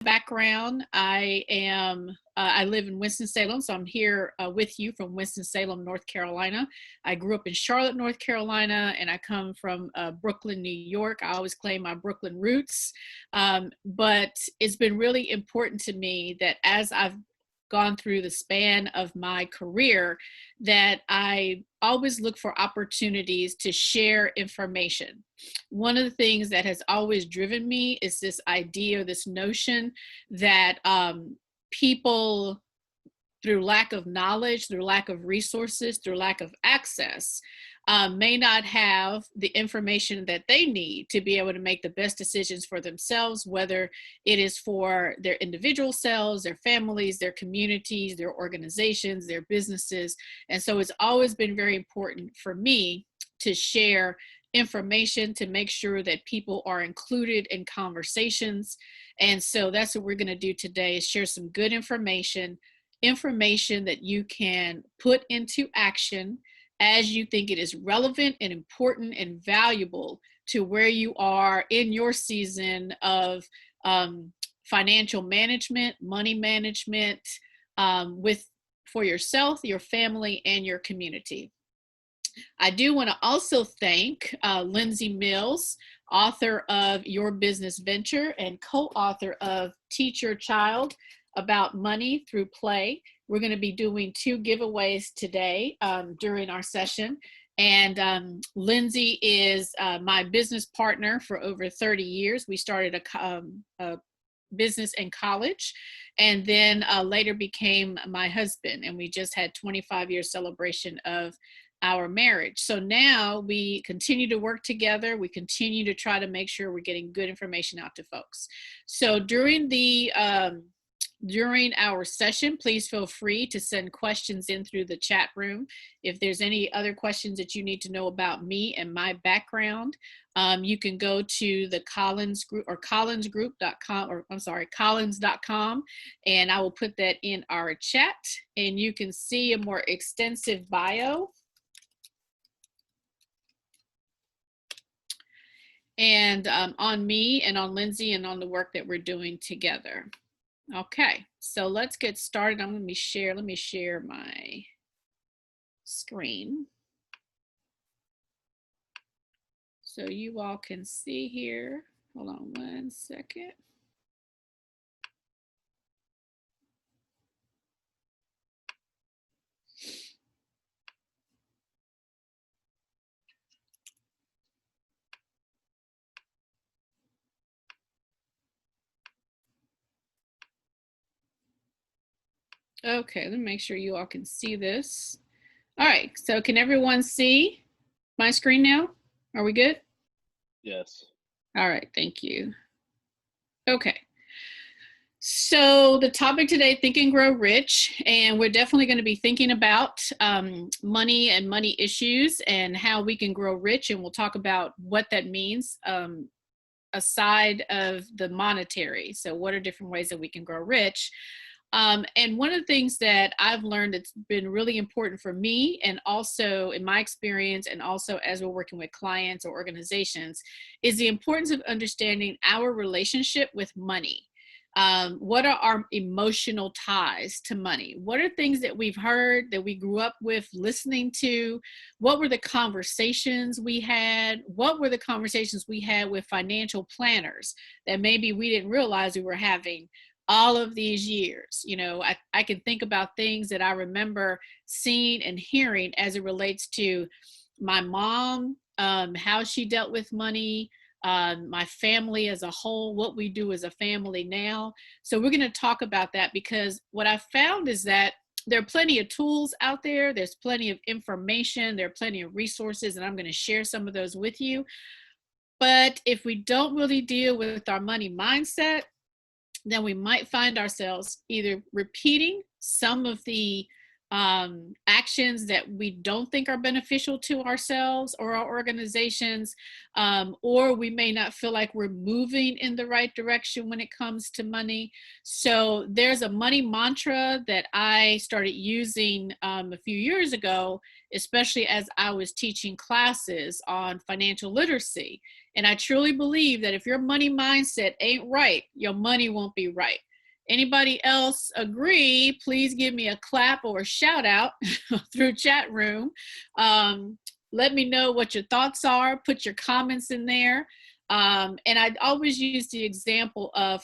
background, I live in Winston-Salem, so I'm here with you from Winston-Salem, North Carolina. I grew up in Charlotte, North Carolina, and I come from Brooklyn, New York. I always claim my Brooklyn roots, but it's been really important to me that as I've gone through the span of my career, that I always look for opportunities to share information. One of the things that has always driven me is this idea, this notion that people, through lack of knowledge, through lack of resources, through lack of access, may not have the information that they need to be able to make the best decisions for themselves, whether it is for their individual selves, their families, their communities, their organizations, their businesses. And so it's always been very important for me to share information to make sure that people are included in conversations. And so that's what we're going to do today, is share some good information that you can put into action as you think it is relevant and important and valuable to where you are in your season of financial management, money management, for yourself, your family, and your community. I do want to also thank Lindsay Mills, author of Your Business Venture and co-author of Teach Your Child About Money Through Play. We're going to be doing 2 giveaways today during our session. And Lindsay is my business partner for over 30 years. We started a business in college, and then later became my husband. And we just had 25-year celebration of our marriage. So now we continue to work together. We continue to try to make sure we're getting good information out to folks. So during our session, please feel free to send questions in through the chat room. If there's any other questions that you need to know about me and my background, you can go to the Collins Group or collinsgroup.com, or I'm sorry, collins.com, and I will put that in our chat, and you can see a more extensive bio. And on me and on Lindsay and on the work that we're doing together. Okay, so let's get started. Let me share my screen so you all can see here. Hold on one second. Okay, let me make sure you all can see this. All right, so can everyone see my screen now? Are we good? Yes. All right, thank you. Okay, so the topic today, Think and Grow Rich, and we're definitely going to be thinking about money and money issues and how we can grow rich, and we'll talk about what that means aside of the monetary. So what are different ways that we can grow rich? And one of the things that I've learned that's been really important for me, and also in my experience, and also as we're working with clients or organizations, is the importance of understanding our relationship with money. What are our emotional ties to money? What are things that we've heard, that we grew up with listening to? What were the conversations we had? What were the conversations we had with financial planners that maybe we didn't realize we were having all of these years? You know, I can think about things that I remember seeing and hearing as it relates to my mom, how she dealt with money, my family as a whole, what we do as a family now. So we're going to talk about that, because what I found is that there are plenty of tools out there. There's plenty of information. There are plenty of resources, and I'm going to share some of those with you. But if we don't really deal with our money mindset, then we might find ourselves either repeating some of the actions that we don't think are beneficial to ourselves or our organizations, or we may not feel like we're moving in the right direction when it comes to money. So there's a money mantra that I started using a few years ago, especially as I was teaching classes on financial literacy. And I truly believe that if your money mindset ain't right, your money won't be right. Anybody else agree? Please give me a clap or a shout out through chat room. Let me know what your thoughts are. Put your comments in there. And I'd always use the example of,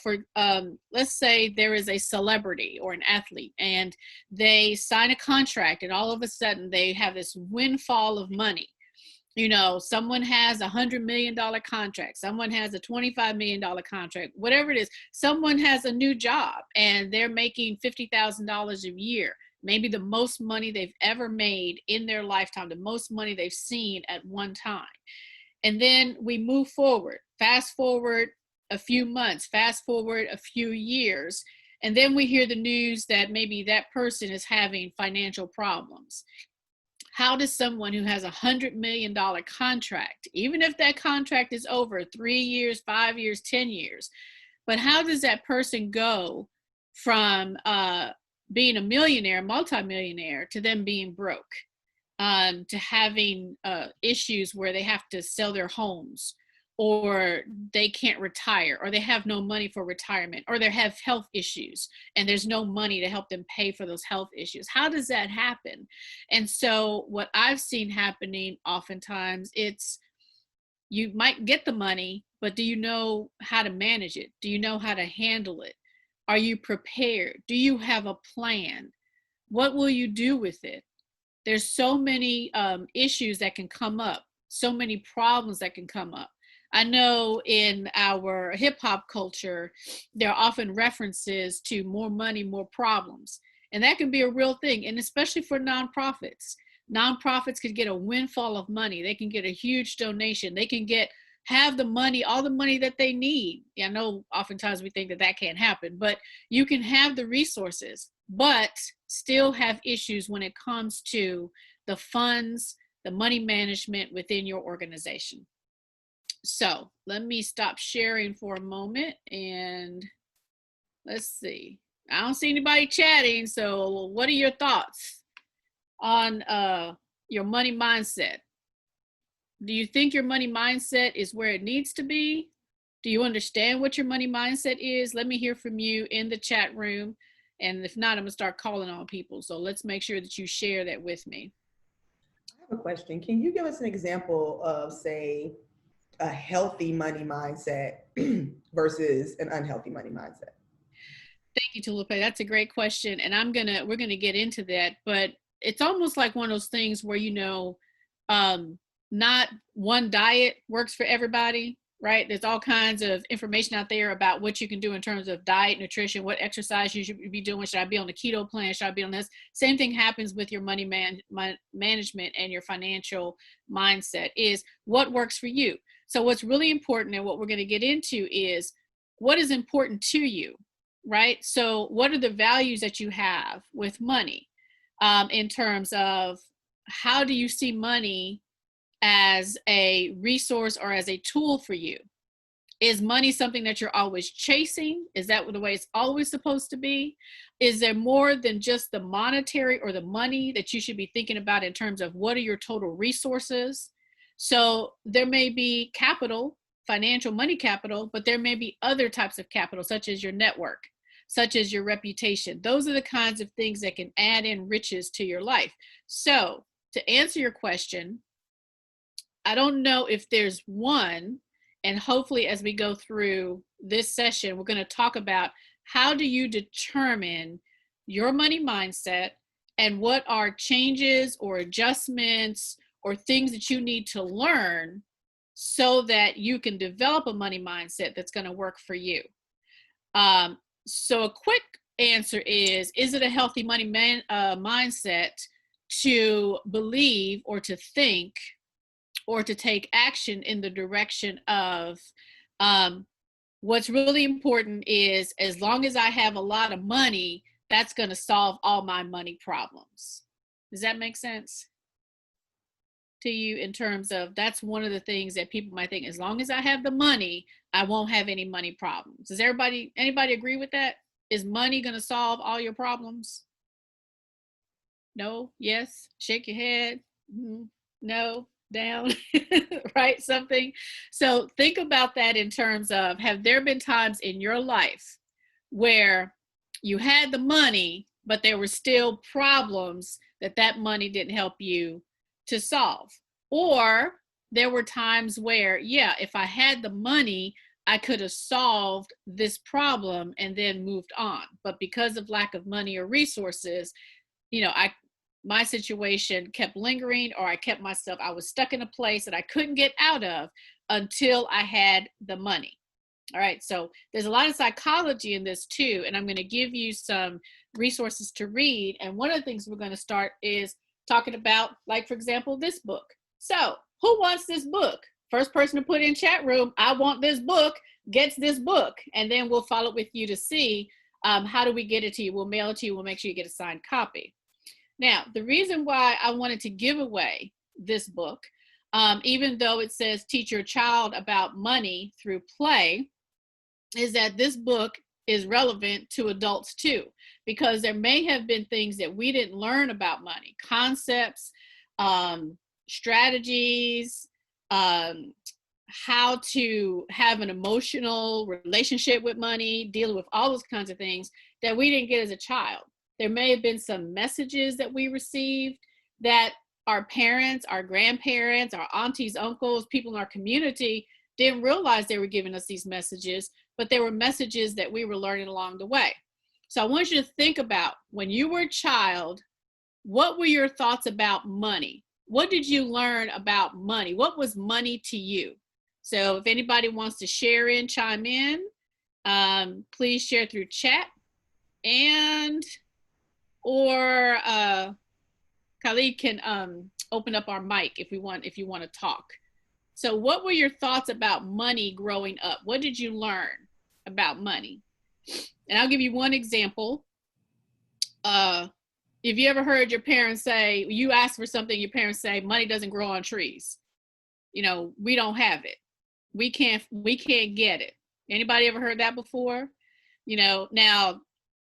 let's say there is a celebrity or an athlete and they sign a contract and all of a sudden they have this windfall of money. You know, someone has $100 million contract, someone has a $25 million contract, whatever it is, someone has a new job and they're making $50,000 a year, maybe the most money they've ever made in their lifetime, the most money they've seen at one time. And then we move forward, fast forward a few months, fast forward a few years, and then we hear the news that maybe that person is having financial problems. How does someone who has $100 million contract, even if that contract is over 3 years, 5 years, 10 years, but how does that person go from being a millionaire, multimillionaire, to them being broke, to having issues where they have to sell their homes, or they can't retire, or they have no money for retirement, or they have health issues and there's no money to help them pay for those health issues? How does that happen? And so what I've seen happening oftentimes, it's you might get the money, but do you know how to manage it? Do you know how to handle it? Are you prepared? Do you have a plan? What will you do with it? There's so many issues that can come up, so many problems that can come up. I know in our hip hop culture, there are often references to more money, more problems. And that can be a real thing. And especially for nonprofits. Nonprofits could get a windfall of money. They can get a huge donation. They can have the money, all the money that they need. I know oftentimes we think that that can't happen, but you can have the resources, but still have issues when it comes to the funds, the money management within your organization. So let me stop sharing for a moment and let's see. I don't see anybody chatting. So what are your thoughts on your money mindset? Do you think your money mindset is where it needs to be? Do you understand what your money mindset is? Let me hear from you in the chat room. And if not, I'm gonna start calling on people. So let's make sure that you share that with me. I have a question. Can you give us an example of, say, a healthy money mindset versus an unhealthy money mindset? Thank you, Tulupe. That's a great question. And we're gonna get into that, but it's almost like one of those things where, not one diet works for everybody, right? There's all kinds of information out there about what you can do in terms of diet, nutrition, what exercise you should be doing. Should I be on the keto plan? Should I be on this? Same thing happens with your money management and your financial mindset, is what works for you. So what's really important and what we're going to get into is what is important to you, right? So what are the values that you have with money, in terms of how do you see money as a resource or as a tool for you? Is money something that you're always chasing? Is that the way it's always supposed to be? Is there more than just the monetary or the money that you should be thinking about in terms of what are your total resources? So there may be capital, financial money capital, but there may be other types of capital, such as your network, such as your reputation. Those are the kinds of things that can add in riches to your life. So to answer your question, I don't know if there's one, and hopefully as we go through this session, we're going to talk about how do you determine your money mindset and what are changes or adjustments or things that you need to learn so that you can develop a money mindset that's going to work for you. So a quick answer is it a healthy money mindset to believe or to think or to take action in the direction of what's really important is, as long as I have a lot of money, that's going to solve all my money problems. Does that make sense to you, in terms of that's one of the things that people might think, as long as I have the money, I won't have any money problems? Does anybody agree with that? Is money going to solve all your problems? No? Yes? Shake your head. Mm-hmm. No? down, right? Something. So think about that in terms of, have there been times in your life where you had the money, but there were still problems that money didn't help you to solve? Or there were times where, yeah, if I had the money, I could have solved this problem and then moved on. But because of lack of money or resources, my situation kept lingering, or I was stuck in a place that I couldn't get out of until I had the money. All right, so there's a lot of psychology in this too, and I'm going to give you some resources to read. And one of the things we're going to start is talking about, like, for example, this book. So who wants this book? First person to put in chat room, I want this book, gets this book. And then we'll follow up with you to see how do we get it to you. We'll mail it to you. We'll make sure you get a signed copy. Now, the reason why I wanted to give away this book, even though it says teach your child about money through play, is that this book is relevant to adults too, because there may have been things that we didn't learn about money, concepts, strategies, how to have an emotional relationship with money, dealing with all those kinds of things that we didn't get as a child. There may have been some messages that we received that our parents, our grandparents, our aunties, uncles, people in our community didn't realize they were giving us these messages, but they were messages that we were learning along the way. So I want you to think about, when you were a child, what were your thoughts about money? What did you learn about money? What was money to you? So if anybody wants to share in, chime in, please share through chat, or Khalid can open up our mic if you want to talk. So what were your thoughts about money growing up? What did you learn about money? And I'll give you one example. If you ever heard your parents say, you ask for something, your parents say, money doesn't grow on trees. We don't have it. We can't get it. Anybody ever heard that before? Now,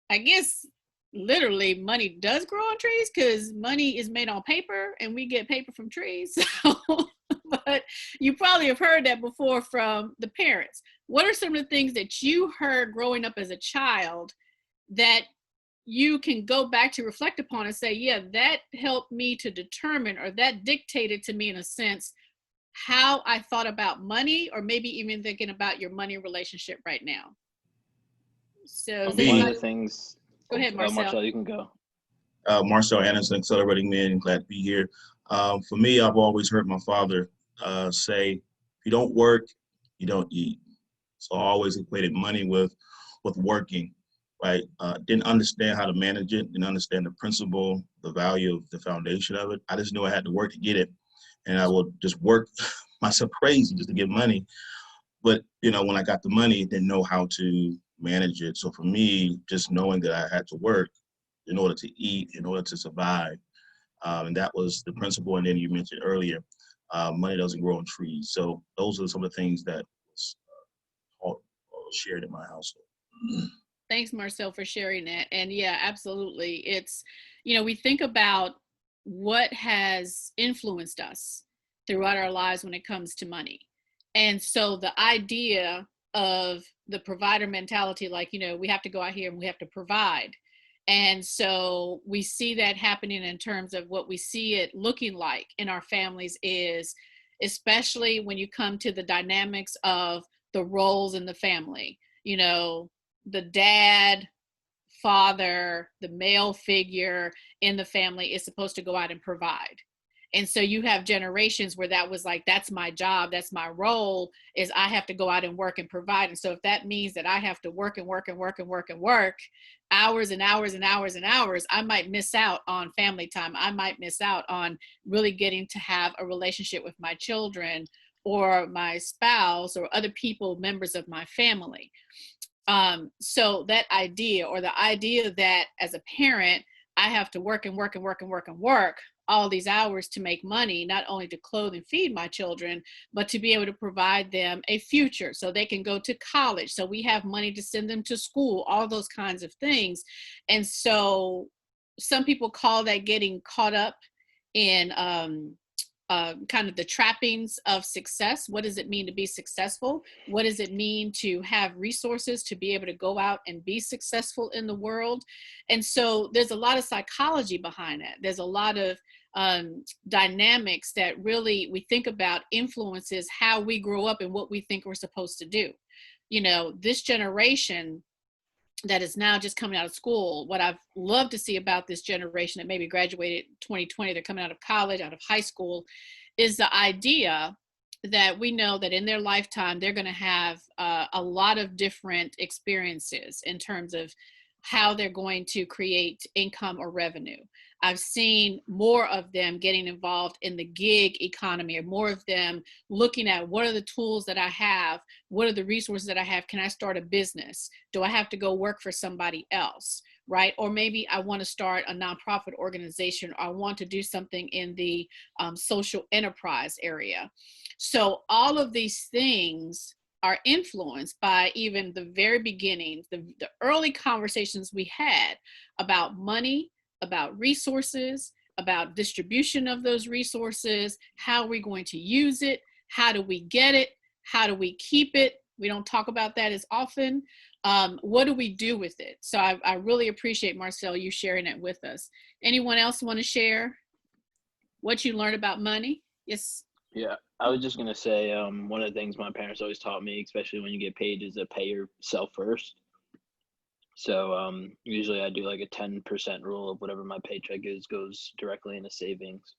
I guess literally money does grow on trees, because money is made on paper and we get paper from trees. But you probably have heard that before from the parents. What are some of the things that you heard growing up as a child that you can go back to reflect upon and say, yeah, that helped me to determine, or that dictated to me in a sense how I thought about money, or maybe even thinking about your money relationship right now? So one of the things, go ahead, Marcel. Marcel, you can go. Marcel Anderson, celebrating men, glad to be here. For me, I've always heard my father say, if you don't work, you don't eat. So I always equated money with working, right? Didn't understand how to manage it, didn't understand the principle, the value of the foundation of it. I just knew I had to work to get it. And I would just work myself crazy just to get money. But, when I got the money, didn't know how to manage it. So for me, just knowing that I had to work in order to eat, in order to survive, and that was the principle. And then you mentioned earlier, money doesn't grow on trees. So those are some of the things that was shared in my household. Thanks, Marcel, for sharing that. And yeah, absolutely. It's, we think about what has influenced us throughout our lives when it comes to money. And so the idea of the provider mentality, like, we have to go out here and we have to provide. And so we see that happening in terms of what we see it looking like in our families, is especially when you come to the dynamics of the roles in the family, the dad, father, the male figure in the family is supposed to go out and provide. And so you have generations where that was like, that's my job, that's my role, is I have to go out and work and provide. And so if that means that I have to work and work and work and work and work hours and hours and hours and hours, I might miss out on family time. I might miss out on really getting to have a relationship with my children or my spouse or other people, members of my family. So that idea, or the idea that as a parent, I have to work and work and work and work and work all these hours to make money, not only to clothe and feed my children, but to be able to provide them a future so they can go to college. So we have money to send them to school, all those kinds of things. And so some people call that getting caught up in kind of the trappings of success. What does it mean to be successful? What does it mean to have resources to be able to go out and be successful in the world? And so there's a lot of psychology behind that. There's a lot of dynamics that really we think about influences how we grow up and what we think we're supposed to do. You know, this generation that is now just coming out of school, what I've loved to see about this generation that maybe graduated 2020, they're coming out of college, out of high school, is the idea that we know that in their lifetime, they're going to have a lot of different experiences in terms of how they're going to create income or revenue. I've seen more of them getting involved in the gig economy, or more of them looking at what are the tools that I have? What are the resources that I have? Can I start a business? Do I have to go work for somebody else? Right? Or maybe I want to start a nonprofit organization, or I want to do something in the social enterprise area. So all of these things are influenced by even the very beginning, the early conversations we had about money, about resources, about distribution of those resources, how are we going to use it, how do we get it, how do we keep it? We don't talk about that as often. What do we do with it? So I really appreciate, Marcel, you sharing it with us. Anyone else want to share what you learned about money? Yes. Yeah, I was just gonna say, one of the things my parents always taught me, especially when you get paid, is to pay yourself first. So usually I do like a 10% rule of whatever my paycheck is goes directly into savings.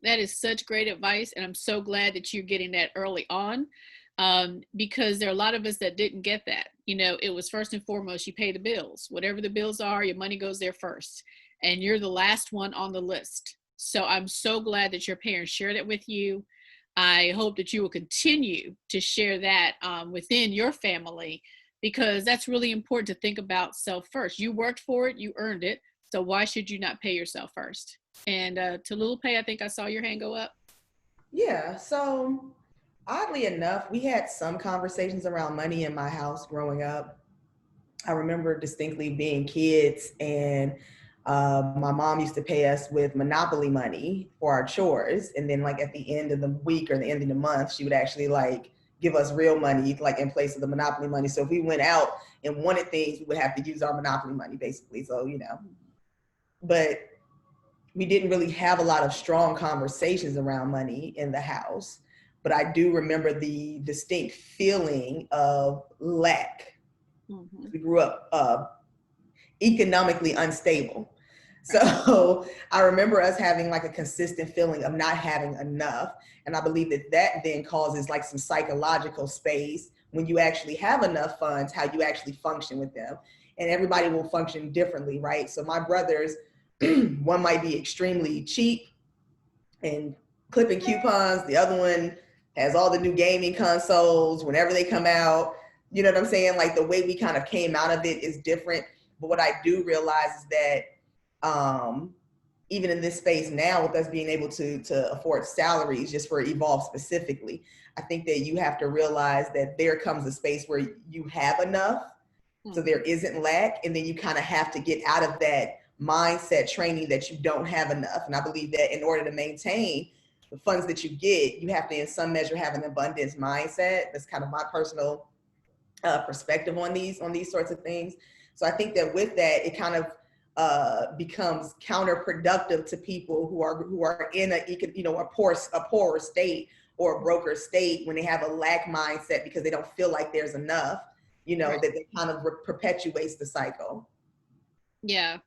That is such great advice, and I'm so glad that you're getting that early on, because there are a lot of us that didn't get that. You know, it was first and foremost, you pay the bills. Whatever the bills are, your money goes there first, and you're the last one on the list. So I'm so glad that your parents shared it with you. I hope that you will continue to share that within your family, because that's really important to think about self first. You worked for it, you earned it. So why should you not pay yourself first? And to Little Pay, I think I saw your hand go up. Yeah, so oddly enough, we had some conversations around money in my house growing up. I remember distinctly being kids, and my mom used to pay us with Monopoly money for our chores. And then like at the end of the week or the end of the month, she would actually like give us real money, like in place of the Monopoly money. So if we went out and wanted things, we would have to use our Monopoly money basically. So, you know, but we didn't really have a lot of strong conversations around money in the house. But I do remember the distinct feeling of lack. Mm-hmm. We grew up economically unstable. So I remember us having like a consistent feeling of not having enough. And I believe that that then causes like some psychological space when you actually have enough funds, how you actually function with them. And everybody will function differently, right? So my brothers, one might be extremely cheap and clipping coupons. The other one has all the new gaming consoles whenever they come out. You know what I'm saying? Like the way we kind of came out of it is different. But what I do realize is that even in this space now, with us being able to afford salaries just for Evolve specifically, I think that you have to realize that there comes a space where you have enough, so there isn't lack, and then you kind of have to get out of that mindset training that you don't have enough. And I believe that in order to maintain the funds that you get, you have to in some measure have an abundance mindset. That's kind of my personal perspective on these sorts of things. So I think that with that, it kind of becomes counterproductive to people who are in a poorer state or a broker state when they have a lack mindset because they don't feel like there's enough, right. That it kind of perpetuates the cycle. Yeah.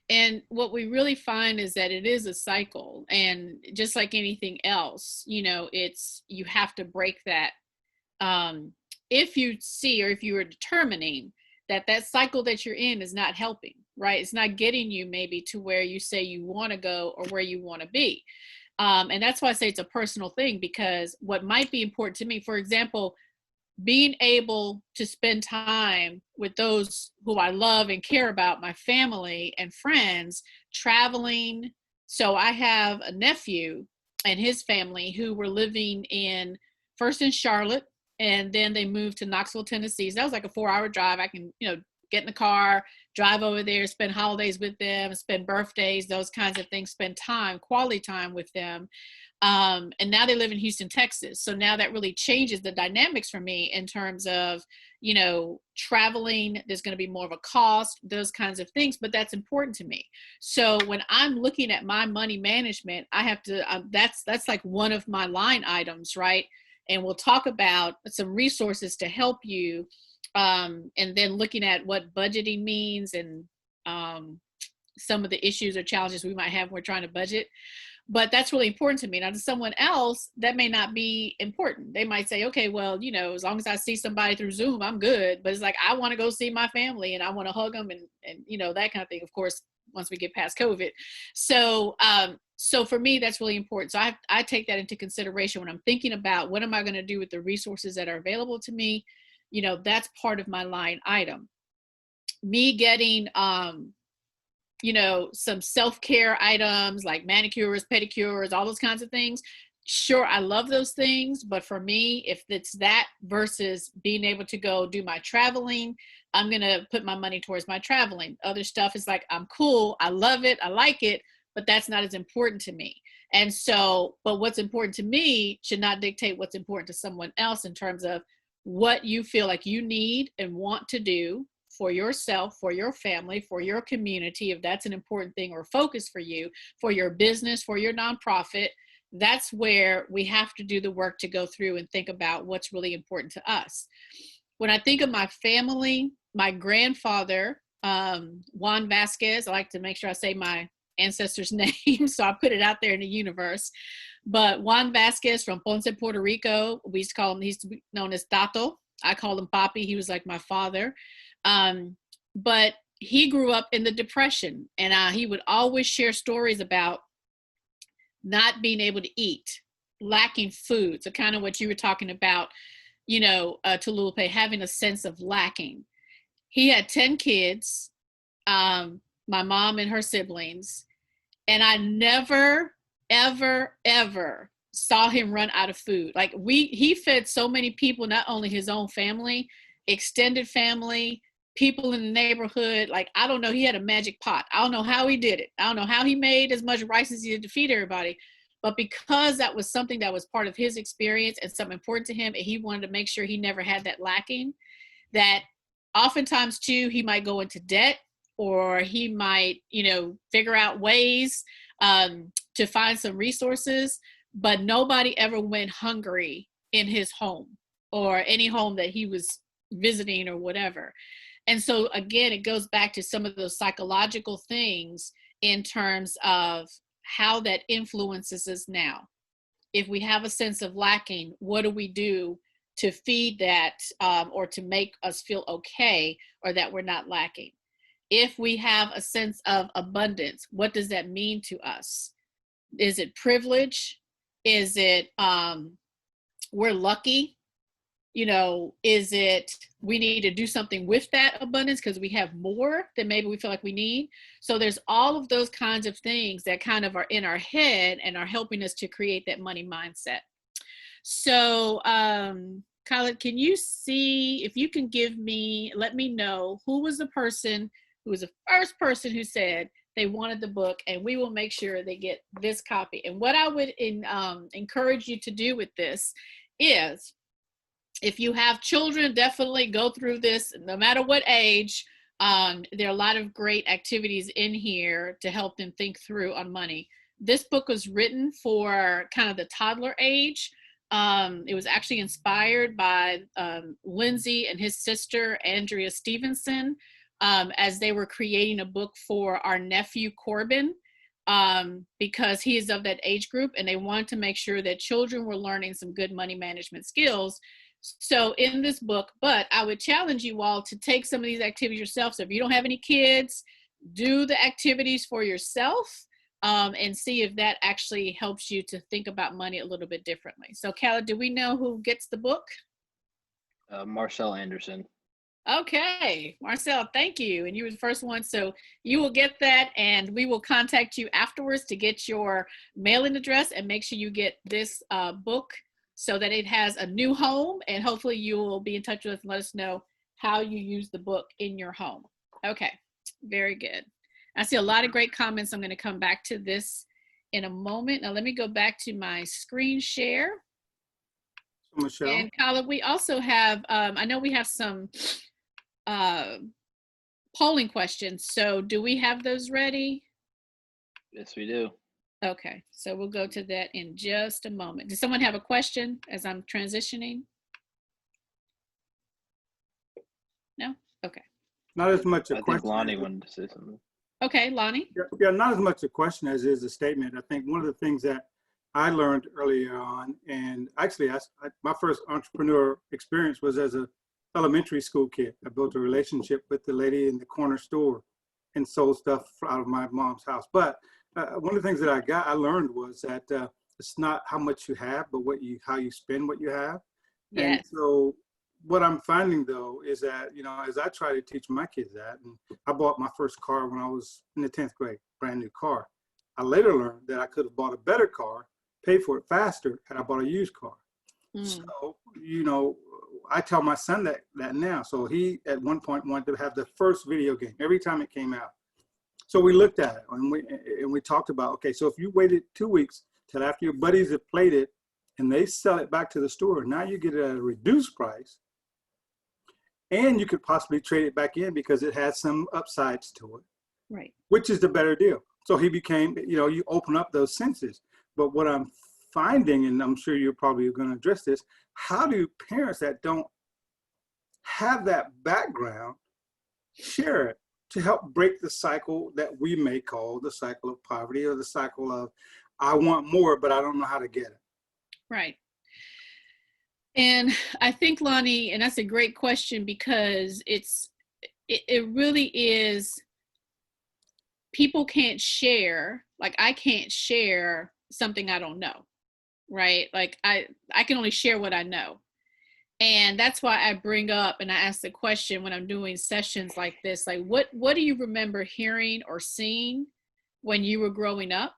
And what we really find is that it is a cycle, and just like anything else, you have to break that. If you see, or if you are determining that cycle that you're in is not helping, right? It's not getting you maybe to where you say you want to go or where you want to be. And that's why I say it's a personal thing, because what might be important to me, for example, being able to spend time with those who I love and care about, my family and friends, traveling. So I have a nephew and his family who were living first in Charlotte, and then they moved to Knoxville, Tennessee. So that was like a 4-hour drive. I can, get in the car, drive over there, spend holidays with them, spend birthdays, those kinds of things, spend time, quality time with them. And now they live in Houston, Texas. So now that really changes the dynamics for me in terms of, you know, traveling. There's going to be more of a cost, those kinds of things, but that's important to me. So when I'm looking at my money management, I have to, that's like one of my line items, right? And we'll talk about some resources to help you. And then looking at what budgeting means and some of the issues or challenges we might have when we're trying to budget. But that's really important to me. Now, to someone else, that may not be important. They might say, okay, well, you know, as long as I see somebody through Zoom, I'm good. But it's like, I want to go see my family and I want to hug them and, you know, that kind of thing, of course, once we get past COVID. So, so for me, that's really important. So I take that into consideration when I'm thinking about what am I going to do with the resources that are available to me. You know, that's part of my line item. Me getting, you know, some self-care items like manicures, pedicures, all those kinds of things. Sure, I love those things. But for me, if it's that versus being able to go do my traveling, I'm going to put my money towards my traveling. Other stuff is like, I'm cool. I love it. I like it. But that's not as important to me. And so, but what's important to me should not dictate what's important to someone else in terms of what you feel like you need and want to do for yourself, for your family, for your community, if that's an important thing or focus for you, for your business, for your nonprofit. That's where we have to do the work to go through and think about what's really important to us. When I think of my family, my grandfather, Juan Vasquez, I like to make sure I say my ancestor's name, so I put it out there in the universe. But Juan Vasquez from Ponce, Puerto Rico, we used to call him, he used to be known as Tato. I called him Papi. He was like my father. But he grew up in the Depression, and he would always share stories about not being able to eat, lacking food. So kind of what you were talking about, you know, Tulupe, having a sense of lacking. He had 10 kids, my mom and her siblings, and I never, ever, ever saw him run out of food. Like he fed so many people, not only his own family, extended family, people in the neighborhood. Like, I don't know, he had a magic pot. I don't know how he did it. I don't know how he made as much rice as he did to feed everybody. But because that was something that was part of his experience and something important to him, and he wanted to make sure he never had that lacking, that oftentimes too, he might go into debt, or he might, you know, figure out ways to find some resources, but nobody ever went hungry in his home or any home that he was visiting or whatever. And so again, it goes back to some of those psychological things in terms of how that influences us now. If we have a sense of lacking, what do we do to feed that or to make us feel okay or that we're not lacking? If we have a sense of abundance, what does that mean to us? Is it privilege? Is it we're lucky? You know, is it we need to do something with that abundance because we have more than maybe we feel like we need? So there's all of those kinds of things that kind of are in our head and are helping us to create that money mindset. So Khaled, can you see if you can let me know who was the person who was the first person who said they wanted the book, and we will make sure they get this copy. And what I would encourage you to do with this is, if you have children, definitely go through this no matter what age. There are a lot of great activities in here to help them think through on money. This book was written for kind of the toddler age. It was actually inspired by Lindsay and his sister, Andrea Stevenson, as they were creating a book for our nephew, Corbin, because he is of that age group, and they wanted to make sure that children were learning some good money management skills. So in this book, but I would challenge you all to take some of these activities yourself. So if you don't have any kids, do the activities for yourself and see if that actually helps you to think about money a little bit differently. So Khaled, do we know who gets the book? Marcel Anderson. Okay, Marcel, thank you. And you were the first one. So you will get that, and we will contact you afterwards to get your mailing address and make sure you get this book so that it has a new home, and hopefully you will be in touch with us and let us know how you use the book in your home. Okay, very good. I see a lot of great comments. I'm going to come back to this in a moment. Now let me go back to my screen share. Michelle. And Kyla, we also have, I know we have some polling questions. So do we have those ready? Yes, we do. Okay, so we'll go to that in just a moment. Does someone have a question as I'm transitioning? No? Okay. Not as much a I question. think Lonnie wanted to say something. Okay, Lonnie? Yeah, not as much a question as is a statement. I think one of the things that I learned earlier on, and actually my first entrepreneur experience was as a elementary school kid. I built a relationship with the lady in the corner store and sold stuff out of my mom's house. But one of the things that I learned was that it's not how much you have, but how you spend what you have. Yes. And so what I'm finding though is that, you know, as I try to teach my kids that, and I bought my first car when I was in the 10th grade, brand new car. I later learned that I could have bought a better car, paid for it faster had I bought a used car. So, you know, I tell my son that now. So he at one point wanted to have the first video game every time it came out. So we looked at it and we talked about, okay, so if you waited 2 weeks till after your buddies have played it and they sell it back to the store, now you get it at a reduced price. And you could possibly trade it back in because it has some upsides to it. Right. Which is the better deal. So he became, you know, you open up those senses. But what I'm finding, and I'm sure you're probably going to address this, how do parents that don't have that background share it to help break the cycle that we may call the cycle of poverty, or the cycle of I want more, but I don't know how to get it? Right. And I think, Lonnie, and that's a great question, because it really is, people can't share, like I can't share something I don't know, right? Like I can only share what I know. And that's why I bring up and I ask the question when I'm doing sessions like this, like what do you remember hearing or seeing when you were growing up,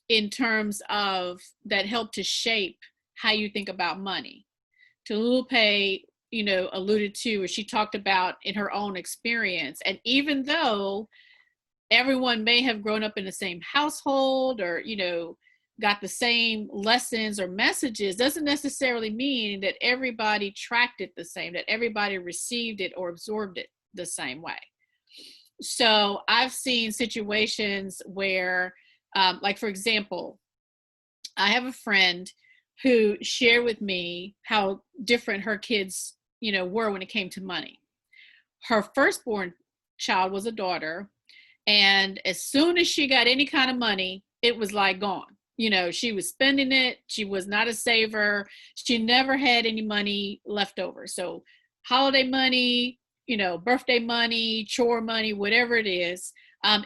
in terms of that helped to shape how you think about money? Tolupe, you know, alluded to, or she talked about in her own experience. And even though everyone may have grown up in the same household, or, you know, got the same lessons or messages, doesn't necessarily mean that everybody tracked it the same, that everybody received it or absorbed it the same way. So I've seen situations where, like, for example, I have a friend who shared with me how different her kids, you know, were when it came to money. Her firstborn child was a daughter, and as soon as she got any kind of money, it was like gone. You know, she was spending it. She was not a saver. She never had any money left over. So holiday money, you know, birthday money, chore money, whatever it is,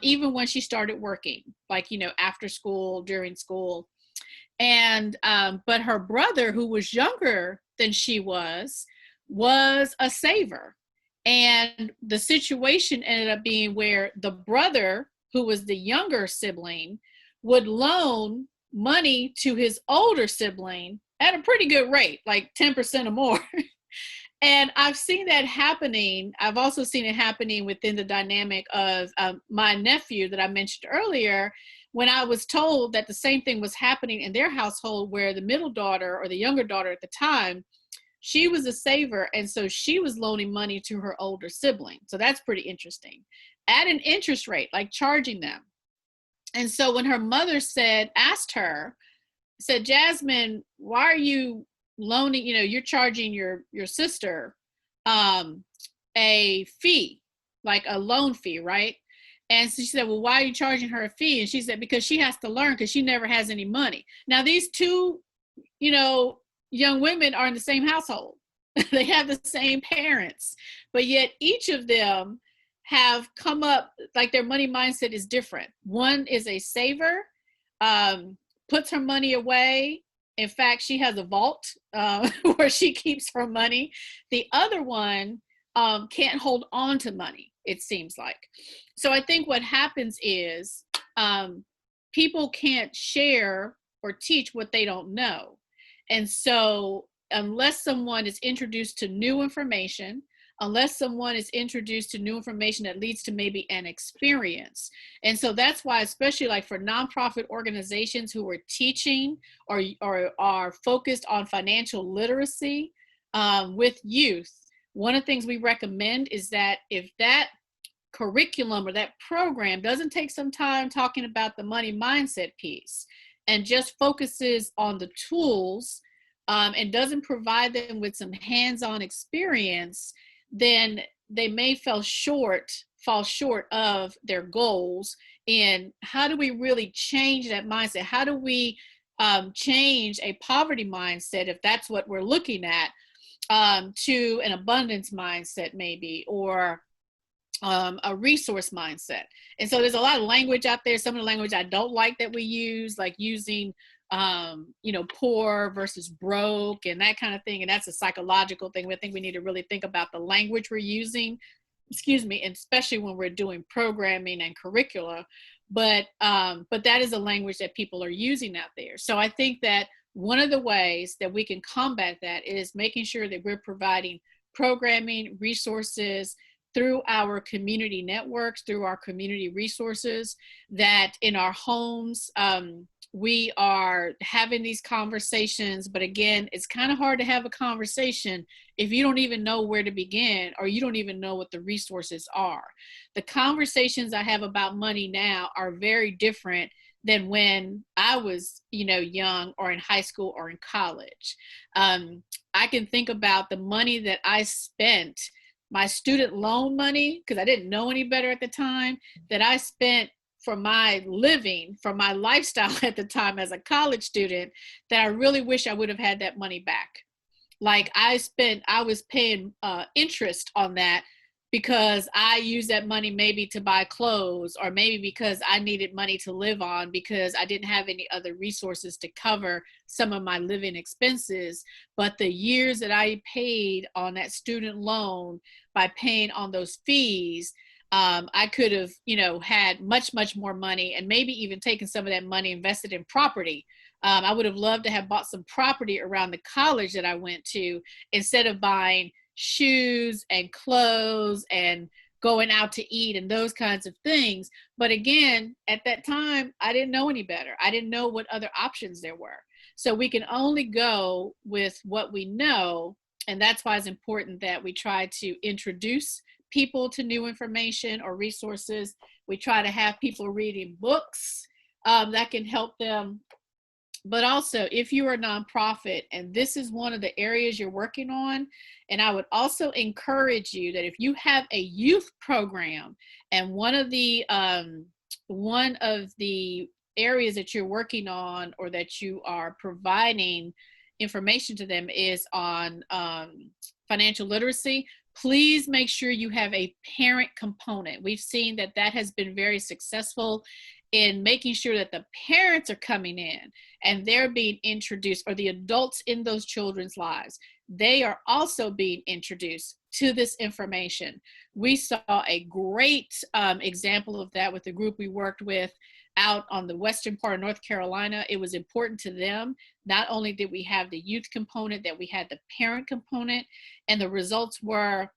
even when she started working, like, you know, after school, during school. And, but her brother, who was younger than she was a saver. And the situation ended up being where the brother, who was the younger sibling, would loan money to his older sibling at a pretty good rate, like 10% or more. And I've seen that happening. I've also seen it happening within the dynamic of my nephew that I mentioned earlier, when I was told that the same thing was happening in their household, where the middle daughter, or the younger daughter at the time, she was a saver. And so she was loaning money to her older sibling. So that's pretty interesting. At an interest rate, like charging them. And so when her mother asked her, said, Jasmine, why are you loaning, you know, you're charging your sister a fee, like a loan fee, right? And so she said, well, why are you charging her a fee? And she said, because she has to learn, because she never has any money. Now, these two, you know, young women are in the same household. They have the same parents, but yet each of them have come up, like their money mindset is different. One is a saver, puts her money away. In fact, she has a vault where she keeps her money. The other one can't hold on to money, it seems like. So I think what happens is people can't share or teach what they don't know. And so unless someone is introduced to new information, unless someone is introduced to new information that leads to maybe an experience. And so that's why, especially like for nonprofit organizations who are teaching or are focused on financial literacy with youth, one of the things we recommend is that if that curriculum or that program doesn't take some time talking about the money mindset piece and just focuses on the tools and doesn't provide them with some hands-on experience, then they may fall short of their goals. And how do we really change that mindset? How do we change a poverty mindset, if that's what we're looking at, to an abundance mindset maybe, or a resource mindset? And so there's a lot of language out there. Some of the language I don't like that we use, like using poor versus broke and that kind of thing. And that's a psychological thing. I think we need to really think about the language we're using, and especially when we're doing programming and curricula. But that is a language that people are using out there. So I think that one of the ways that we can combat that is making sure that we're providing programming resources through our community networks, through our community resources, that in our homes, we are having these conversations. But again, it's kind of hard to have a conversation if you don't even know where to begin, or you don't even know what the resources are. The conversations I have about money now are very different than when I was, young or in high school or in college. I can think about the money that I spent, my student loan money, because I didn't know any better at the time, that I spent for my living, for my lifestyle at the time as a college student, that I really wish I would have had that money back. Like I was paying interest on that because I used that money maybe to buy clothes, or maybe because I needed money to live on because I didn't have any other resources to cover some of my living expenses. But the years that I paid on that student loan, by paying on those fees, I could have, had much, much more money, and maybe even taken some of that money, invested in property. I would have loved to have bought some property around the college that I went to, instead of buying shoes and clothes and going out to eat and those kinds of things. But again, at that time, I didn't know any better. I didn't know what other options there were. So we can only go with what we know. And that's why it's important that we try to introduce people to new information or resources. We try to have people reading books that can help them. But also, if you are a nonprofit and this is one of the areas you're working on, and I would also encourage you that if you have a youth program and one of the areas that you're working on or that you are providing information to them is on financial literacy, please make sure you have a parent component. We've seen that has been very successful in making sure that the parents are coming in and they're being introduced, or the adults in those children's lives, they are also being introduced to this information. We saw a great example of that with the group we worked with out on the western part of North Carolina. It was important to them. Not only did we have the youth component, that we had the parent component, and the results were,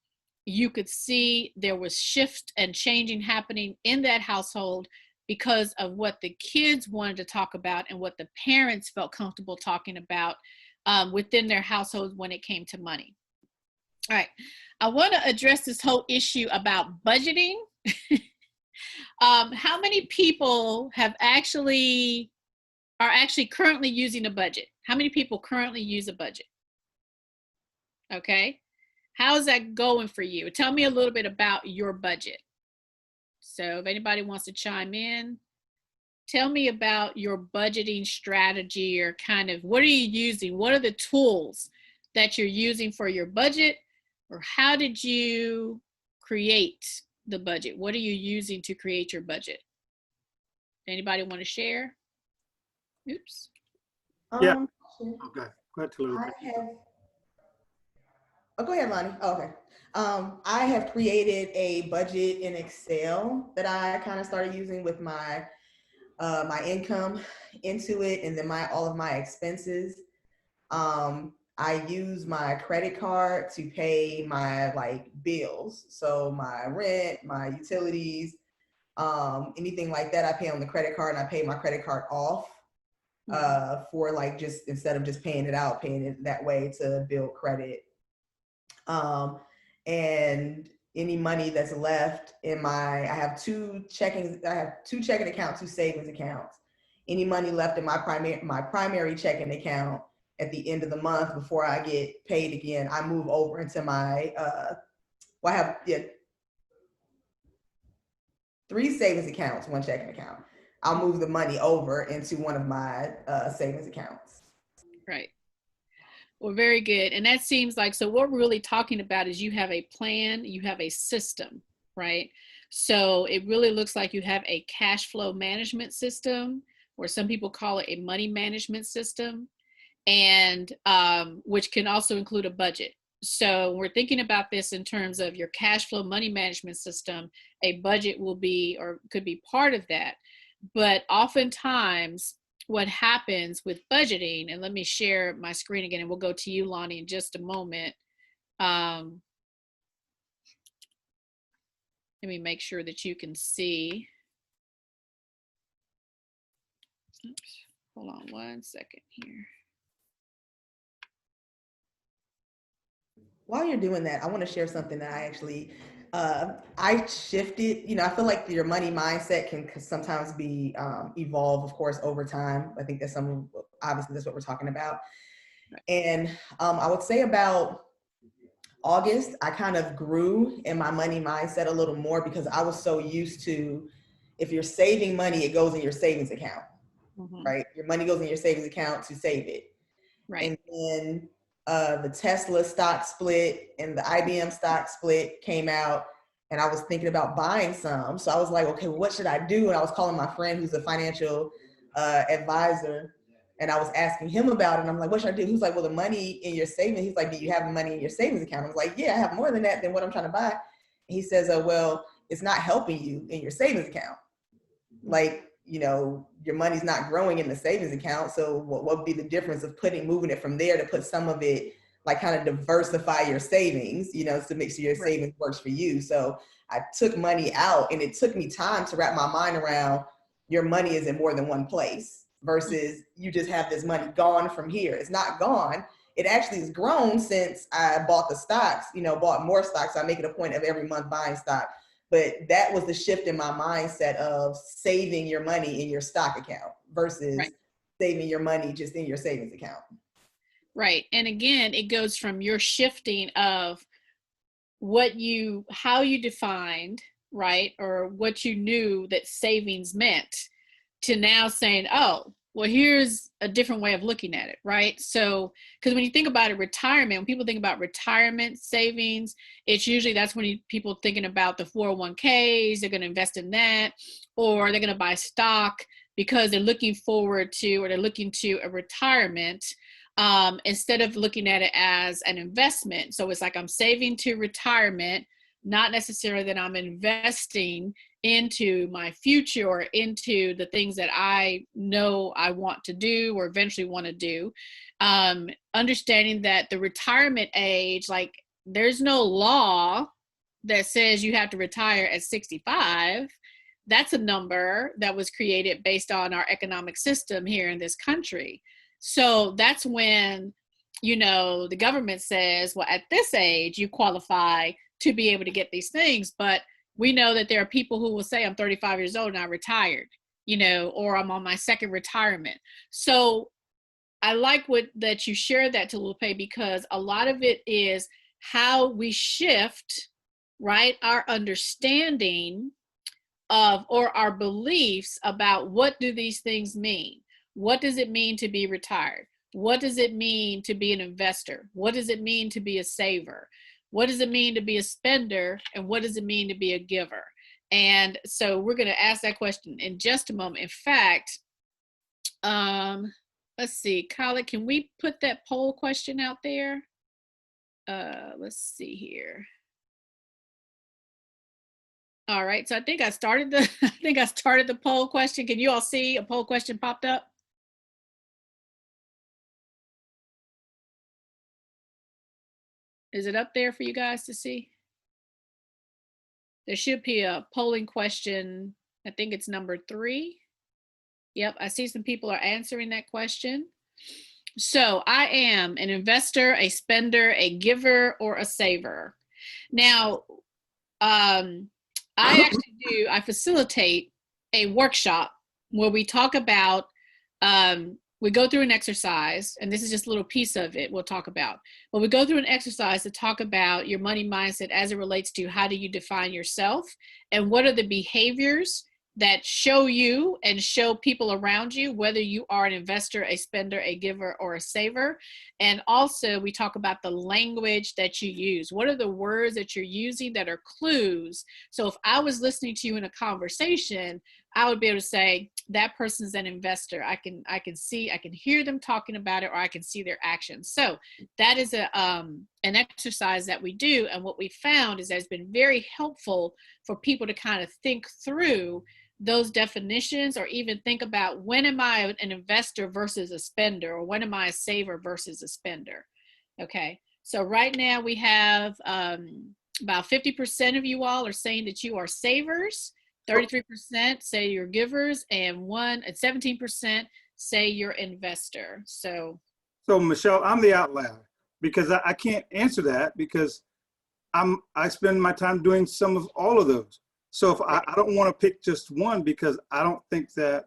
you could see there was shift and changing happening in that household because of what the kids wanted to talk about and what the parents felt comfortable talking about within their households when it came to money. All right, I want to address this whole issue about budgeting. How many people are actually currently using a budget? How many people currently use a budget? Okay, how's that going for you? Tell me a little bit about your budget. So if anybody wants to chime in, tell me about your budgeting strategy, or kind of what are you using? What are the tools that you're using for your budget, or how did you create the budget? What are you using to create your budget? Anybody want to share? Oops. Yeah. Okay. Go ahead, Tallulah. Go ahead, Lonnie. Oh, okay. I have created a budget in Excel that I kind of started using with my my income into it, and then all of my expenses. I use my credit card to pay my like bills. So my rent, my utilities, anything like that, I pay on the credit card, and I pay my credit card off for like, just instead of just paying it out, paying it that way to build credit. And any money that's left in I have two checking accounts, two savings accounts. Any money left in my primary checking account at the end of the month before I get paid again, I move over into my, I have 3 savings accounts, 1 checking account. I'll move the money over into one of my savings accounts. Right. Well, very good. And that seems like, so what we're really talking about is you have a plan, you have a system, right? So it really looks like you have a cash flow management system, or some people call it a money management system, and which can also include a budget. So we're thinking about this in terms of your cash flow money management system. A budget will be, or could be, part of that. But oftentimes what happens with budgeting, and let me share my screen again, and we'll go to you, Lonnie, in just a moment. Let me make sure that you can see. Oops, hold on 1 second here. While you're doing that, I want to share something that I actually, I shifted. I feel like your money mindset can sometimes be evolved, of course, over time. I think obviously that's what we're talking about. And I would say about August, I kind of grew in my money mindset a little more, because I was so used to, if you're saving money, it goes in your savings account, right? Your money goes in your savings account to save it. Right. And then the Tesla stock split and the IBM stock split came out, and I was thinking about buying some. So I was like, okay, well, what should I do? And I was calling my friend who's a financial advisor, and I was asking him about it. And I'm like, what should I do? He's like, well, the money in your savings. He's like, do you have the money in your savings account? I was like, yeah, I have more than that than what I'm trying to buy. And he says, well, it's not helping you in your savings account. Like, your money's not growing in the savings account. So what would be the difference of moving it from there to put some of it, like, kind of diversify your savings, to make sure your savings works for you. So I took money out, and it took me time to wrap my mind around your money is in more than one place versus you just have this money gone from here. It's not gone. It actually has grown since I bought the stocks, bought more stocks. So I make it a point of every month buying stock. But that was the shift in my mindset of saving your money in your stock account versus saving your money just in your savings account. Right. And again, it goes from your shifting of how you defined, right, or what you knew that savings meant, to now saying, oh, well, here's a different way of looking at it, right? So, because when you think about it, when people think about retirement savings, it's usually, that's when people thinking about the 401ks, they're going to invest in that, or they're going to buy stock because they're looking forward to, or they're looking to a retirement, instead of looking at it as an investment. So it's like, I'm saving to retirement, not necessarily that I'm investing into my future or into the things that I know I want to do or eventually want to do. Understanding that the retirement age, like, there's no law that says you have to retire at 65. That's a number that was created based on our economic system here in this country. So that's when, the government says, well, at this age, you qualify to be able to get these things. But we know that there are people who will say, I'm 35 years old and I retired, or I'm on my second retirement. So I like that you shared that, Tolupe, because a lot of it is how we shift, right, our understanding of, or our beliefs about, what do these things mean? What does it mean to be retired? What does it mean to be an investor? What does it mean to be a saver? What does it mean to be a spender? And what does it mean to be a giver? And so we're going to ask that question in just a moment. In fact, let's see, Khaled, can we put that poll question out there? Let's see here. All right, so I think I started the poll question. Can you all see a poll question popped up? Is it up there for you guys to see? There should be a polling question. I think it's number 3. Yep, I see some people are answering that question. So I am an investor, a spender, a giver, or a saver. Now, I facilitate a workshop where we talk about, we go through an exercise, and this is just a little piece of it we'll talk about. But we go through an exercise to talk about your money mindset as it relates to how do you define yourself and what are the behaviors that show you and show people around you whether you are an investor, a spender, a giver, or a saver. And also we talk about the language that you use. What are the words that you're using that are clues? So if I was listening to you in a conversation, I would be able to say that person's an investor. I can hear them talking about it, or I can see their actions. So that is an exercise that we do. And what we found is that it's been very helpful for people to kind of think through those definitions, or even think about, when am I an investor versus a spender, or when am I a saver versus a spender? Okay, so right now we have about 50% of you all are saying that you are savers, 33% say you're givers, and 17% say you're investor. So Michelle, I'm the outlier, because I can't answer that, because I spend my time doing some of all of those. So if I don't want to pick just one, because I don't think that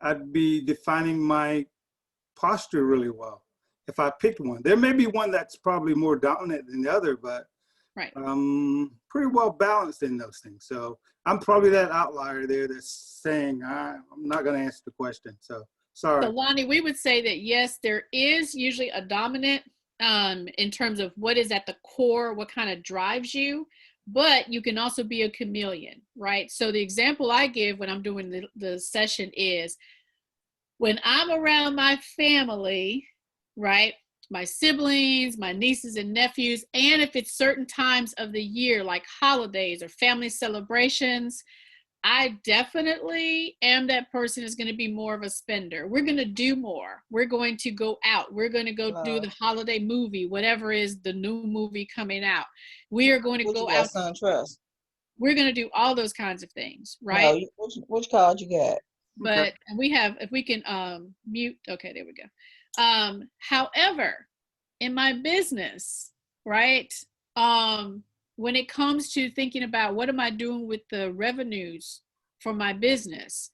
I'd be defining my posture really well if I picked one. There may be one that's probably more dominant than the other, but right. Pretty well balanced in those things. So I'm probably that outlier there that's saying I'm not going to answer the question. So sorry. So Lonnie, we would say that yes, there is usually a dominant in terms of what is at the core, what kind of drives you. But you can also be a chameleon, right? So the example I give when I'm doing the session is, when I'm around my family, right? My siblings, my nieces and nephews, and if it's certain times of the year, like holidays or family celebrations, I definitely am that person is going to be more of a spender. We're going to do more. We're going to go out. We're going to go do the holiday movie, whatever is the new movie coming out. We are going to go out. SunTrust. We're going to do all those kinds of things, right? No, which card you got? But we have, if we can mute. Okay, there we go. However, in my business, right? When it comes to thinking about what am I doing with the revenues for my business,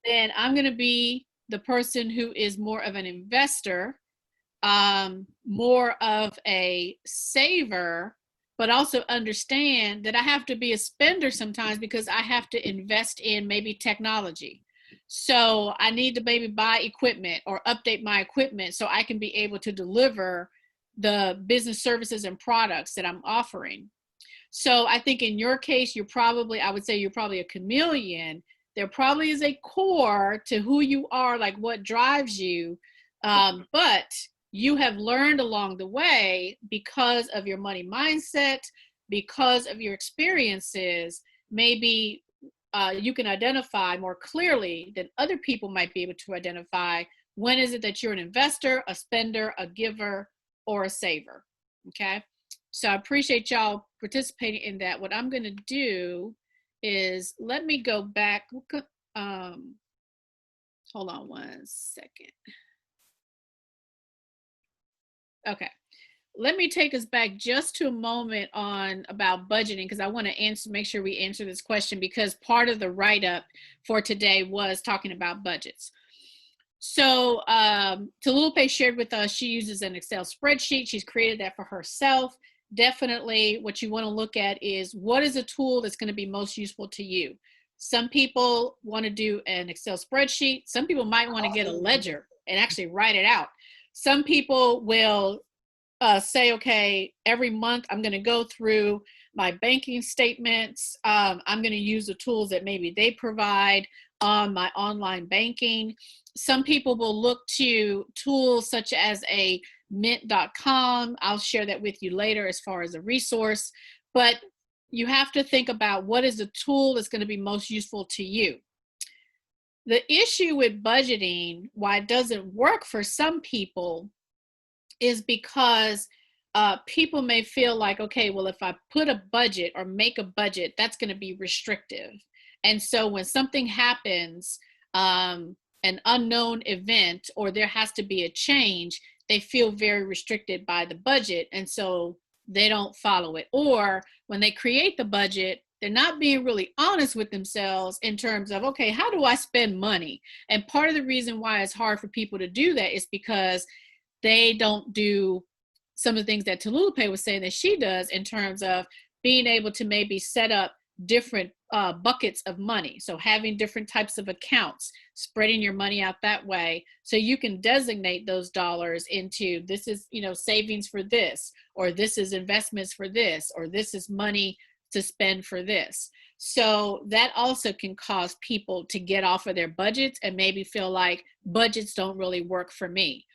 then I'm going to be the person who is more of an investor, more of a saver, but also understand that I have to be a spender sometimes, because I have to invest in maybe technology. So I need to maybe buy equipment or update my equipment so I can be able to deliver the business services and products that I'm offering. So I think in your case, I would say you're probably a chameleon. There probably is a core to who you are, like what drives you. But you have learned along the way, because of your money mindset, because of your experiences, maybe you can identify more clearly than other people might be able to identify, when is it that you're an investor, a spender, a giver, or a saver. Okay. So I appreciate y'all participating in that. What I'm going to do is, let me go back. Hold on one second. Okay. Let me take us back just to a moment on about budgeting, because I want to make sure we answer this question, because part of the write-up for today was talking about budgets. So Tolupe shared with us, she uses an Excel spreadsheet. She's created that for herself. Definitely what you want to look at is, what is a tool that's going to be most useful to you? Some people want to do an Excel spreadsheet. Some people might want to get a ledger and actually write it out. Some people will say, okay, every month I'm going to go through my banking statements. I'm going to use the tools that maybe they provide on my online banking. Some people will look to tools such as a mint.com. I'll share that with you later as far as a resource, but you have to think about what is the tool that's going to be most useful to you. The issue with budgeting, why it doesn't work for some people, is because people may feel like, okay, well, if I put a budget or make a budget, that's going to be restrictive. And so when something happens, an unknown event, or there has to be a change, they feel very restricted by the budget. And so they don't follow it. Or when they create the budget, they're not being really honest with themselves in terms of, okay, how do I spend money? And part of the reason why it's hard for people to do that is because they don't do some of the things that Tolulope was saying that she does in terms of being able to maybe set up different buckets of money. So having different types of accounts, spreading your money out that way, so you can designate those dollars into, this is, savings for this, or this is investments for this, or this is money to spend for this. So that also can cause people to get off of their budgets and maybe feel like budgets don't really work for me.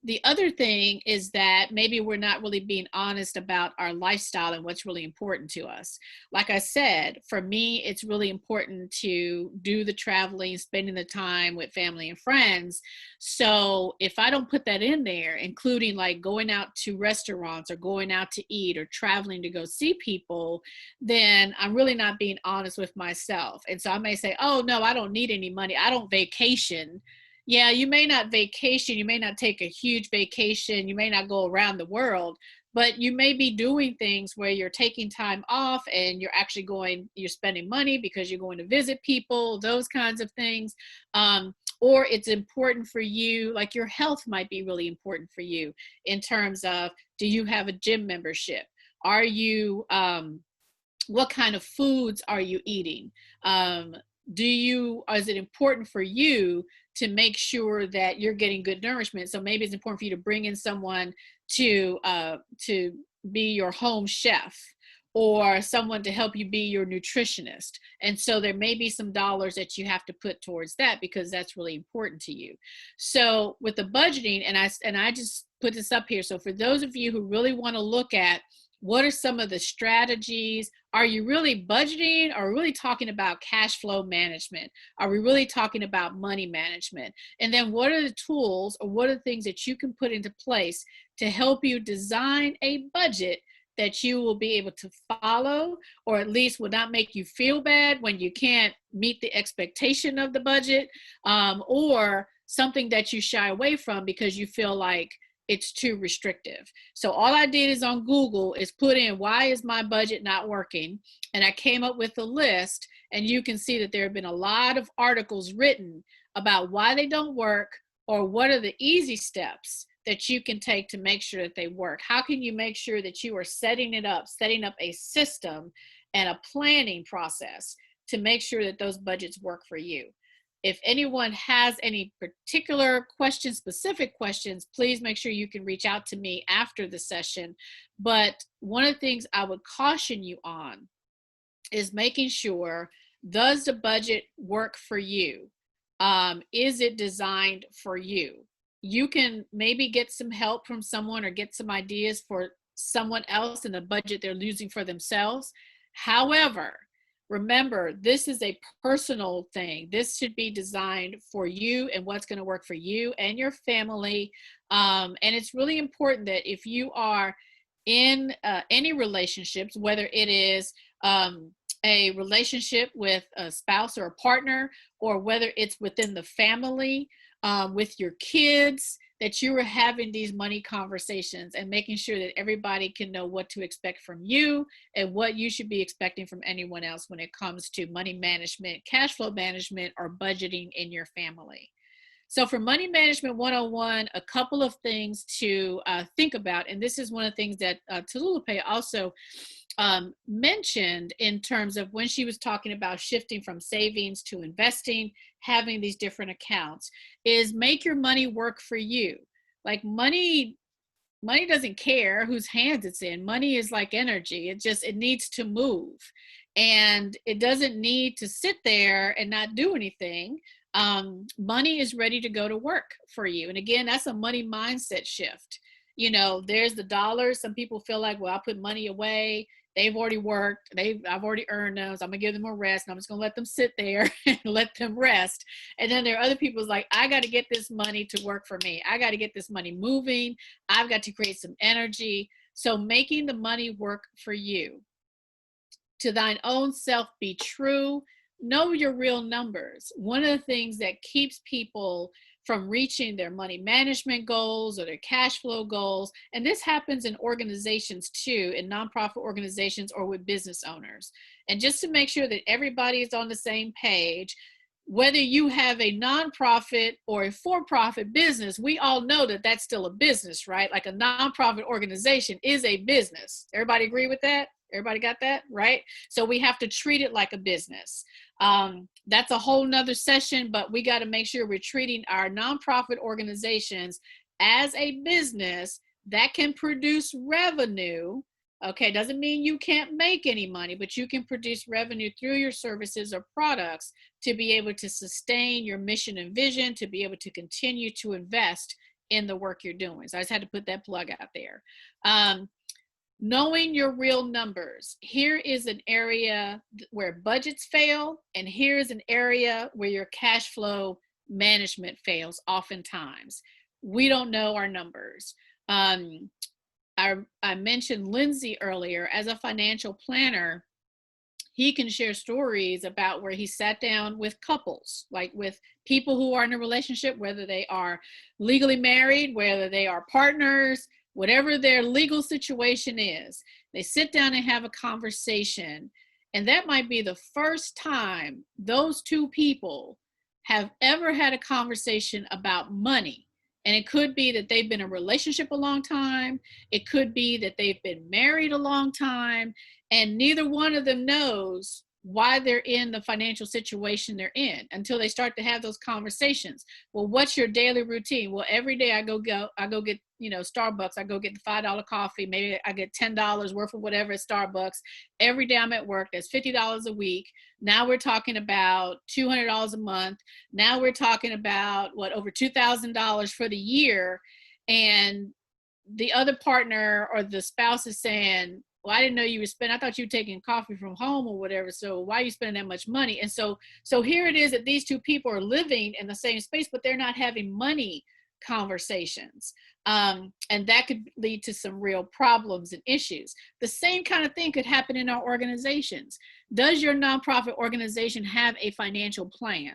The other thing is that maybe we're not really being honest about our lifestyle and what's really important to us. Like I said, for me, it's really important to do the traveling, spending the time with family and friends. So if I don't put that in there, including like going out to restaurants or going out to eat or traveling to go see people, then I'm really not being honest with myself. And so I may say, oh, no, I don't need any money. I don't vacation. Yeah, you may not vacation, you may not take a huge vacation, you may not go around the world, but you may be doing things where you're taking time off and you're actually you're spending money because you're going to visit people, those kinds of things. Or it's important for you, like your health might be really important for you in terms of, do you have a gym membership? Are you, what kind of foods are you eating? Is it important for you to make sure that you're getting good nourishment? So maybe it's important for you to bring in someone to be your home chef, or someone to help you be your nutritionist. And so there may be some dollars that you have to put towards that because that's really important to you. So with the budgeting, and I just put this up here. So for those of you who really want to look at what are some of the strategies? Are you really budgeting? Are we really talking about cash flow management? Are we really talking about money management? And then what are the tools, or what are the things that you can put into place to help you design a budget that you will be able to follow, or at least will not make you feel bad when you can't meet the expectation of the budget, or something that you shy away from because you feel like it's too restrictive. So all I did is on Google is put in, why is my budget not working? And I came up with a list, and you can see that there have been a lot of articles written about why they don't work, or what are the easy steps that you can take to make sure that they work. How can you make sure that you are setting up a system and a planning process to make sure that those budgets work for you? If anyone has any particular questions, specific questions, please make sure you can reach out to me after the session. But one of the things I would caution you on is making sure, does the budget work for you? Is it designed for you? You can maybe get some help from someone or get some ideas for someone else in the budget they're using for themselves. However, remember, this is a personal thing. This should be designed for you and what's going to work for you and your family. And it's really important that if you are in any relationships, whether it is a relationship with a spouse or a partner, or whether it's within the family, with your kids, that you are having these money conversations and making sure that everybody can know what to expect from you and what you should be expecting from anyone else when it comes to money management, cash flow management, or budgeting in your family. So for Money Management 101, a couple of things to think about. And this is one of the things that Tolulope also mentioned in terms of when she was talking about shifting from savings to investing, having these different accounts, is make your money work for you. Like money doesn't care whose hands it's in. Money is like energy. It needs to move, and it doesn't need to sit there and not do anything. Money is ready to go to work for you. And again, that's a money mindset shift. There's the dollars. Some people feel like, well, I put money away. They've already worked. I've already earned those. I'm gonna give them a rest, and I'm just gonna let them sit there and let them rest. And then there are other people's like, I got to get this money to work for me. I got to get this money moving. I've got to create some energy. So making the money work for you. To thine own self be true. Know your real numbers. One of the things that keeps people from reaching their money management goals or their cash flow goals, and this happens in organizations too, in nonprofit organizations or with business owners. And just to make sure that everybody is on the same page, whether you have a nonprofit or a for-profit business, we all know that that's still a business, right? Like a nonprofit organization is a business. Everybody agree with that? Everybody got that, right? So we have to treat it like a business. That's a whole nother session, but we got to make sure we're treating our nonprofit organizations as a business that can produce revenue. Okay, doesn't mean you can't make any money, but you can produce revenue through your services or products to be able to sustain your mission and vision, to be able to continue to invest in the work you're doing. So I just had to put that plug out there. Knowing your real numbers. Here is an area where budgets fail, and here's an area where your cash flow management fails oftentimes. We don't know our numbers. I mentioned Lindsay earlier. As a financial planner, he can share stories about where he sat down with couples, like with people who are in a relationship, whether they are legally married, whether they are partners, whatever their legal situation is. They sit down and have a conversation, and that might be the first time those two people have ever had a conversation about money. And it could be that they've been in a relationship a long time. It could be that they've been married a long time, and neither one of them knows why they're in the financial situation they're in until they start to have those conversations. Well, what's your daily routine? Well, every day I go get, Starbucks. I go get the $5 coffee. Maybe I get $10 worth of whatever at Starbucks. Every day I'm at work. That's $50 a week. Now we're talking about $200 a month. Now we're talking about over $2,000 for the year. And the other partner or the spouse is saying, well, I didn't know you were spending, I thought you were taking coffee from home or whatever. So why are you spending that much money? And so here it is that these two people are living in the same space, but they're not having money conversations. And that could lead to some real problems and issues. The same kind of thing could happen in our organizations. Does your nonprofit organization have a financial plan?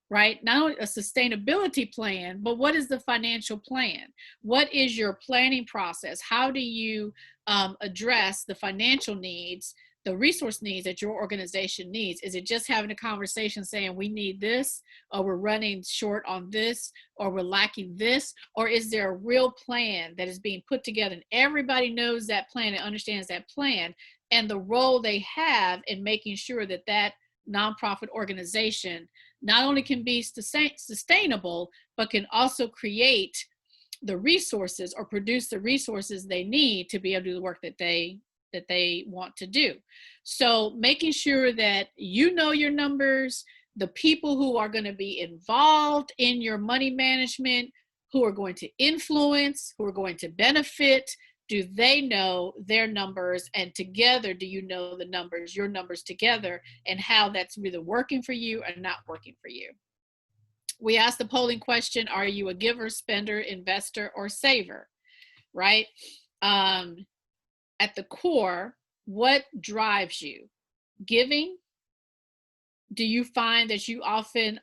Right? Not only a sustainability plan, but what is the financial plan? What is your planning process? How do you address the financial needs, the resource needs that your organization needs? Is it just having a conversation saying we need this, or we're running short on this, or we're lacking this? Or is there a real plan that is being put together and everybody knows that plan and understands that plan and the role they have in making sure that that nonprofit organization not only can be sustainable, but can also create the resources or produce the resources they need to be able to do the work that they want to do. So making sure that you know your numbers, the people who are going to be involved in your money management, who are going to influence, who are going to benefit, do they know their numbers? And together, do you know the numbers, your numbers together, and how that's either working for you or not working for you? We asked the polling question, are you a giver, spender, investor, or saver, right? At the core, what drives you? Giving? Do you find that you often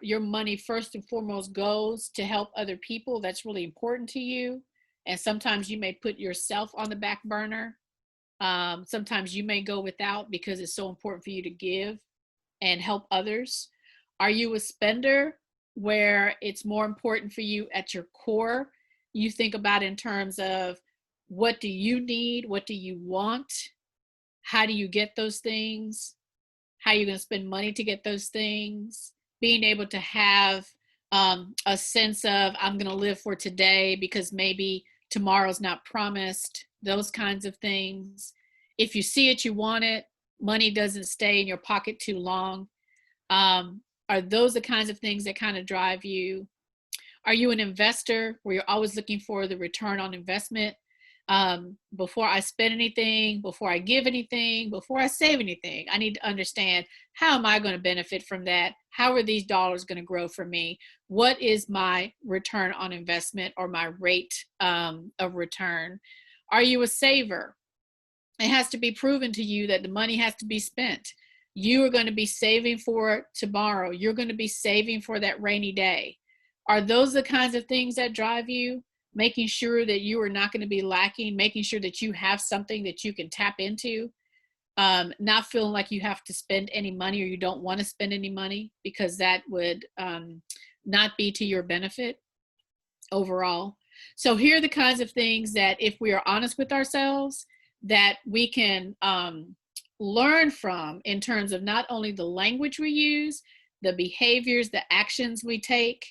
your money first and foremost goes to help other people? That's really important to you. And sometimes you may put yourself on the back burner. Sometimes you may go without because it's so important for you to give and help others. Are you a spender where it's more important for you at your core? You think about in terms of what do you need? What do you want? How do you get those things? How are you going to spend money to get those things? Being able to have a sense of I'm going to live for today because maybe tomorrow's not promised, those kinds of things. If you see it, you want it. Money doesn't stay in your pocket too long. Are those the kinds of things that kind of drive you? Are you an investor where you're always looking for the return on investment? Before I spend anything, before I give anything, before I save anything, I need to understand, how am I going to benefit from that? How are these dollars going to grow for me? What is my return on investment or my rate of return? Are you a saver? It has to be proven to you that the money has to be spent. You are going to be saving for tomorrow. You're going to be saving for that rainy day. Are those the kinds of things that drive you? Making sure that you are not going to be lacking, making sure that you have something that you can tap into, not feeling like you have to spend any money or you don't want to spend any money, because that would not be to your benefit overall. So here are the kinds of things that, if we are honest with ourselves, that we can learn from in terms of not only the language we use, the behaviors, the actions we take,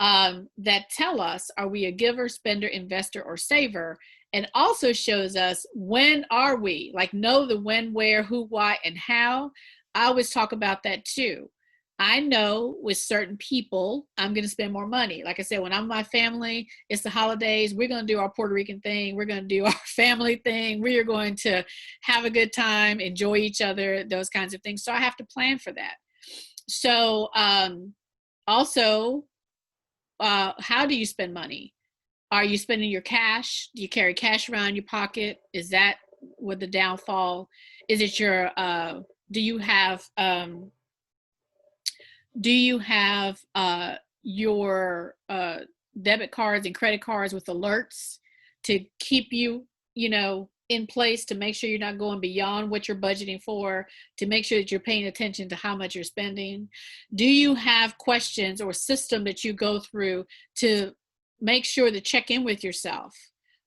that tell us, are we a giver, spender, investor, or saver? And also shows us, when are we? Like, know the when, where, who, why, and how. I always talk about that too. I know with certain people, I'm going to spend more money. Like I said, when I'm with my family, it's the holidays, we're going to do our Puerto Rican thing. We're going to do our family thing. We are going to have a good time, enjoy each other, those kinds of things. So I have to plan for that. So also, how do you spend money? Are you spending your cash? Do you carry cash around your pocket? Is that with the downfall? Is it your, do you have your debit cards and credit cards with alerts to keep you, in place, to make sure you're not going beyond what you're budgeting for, to make sure that you're paying attention to how much you're spending? Do you have questions or system that you go through to make sure to check in with yourself?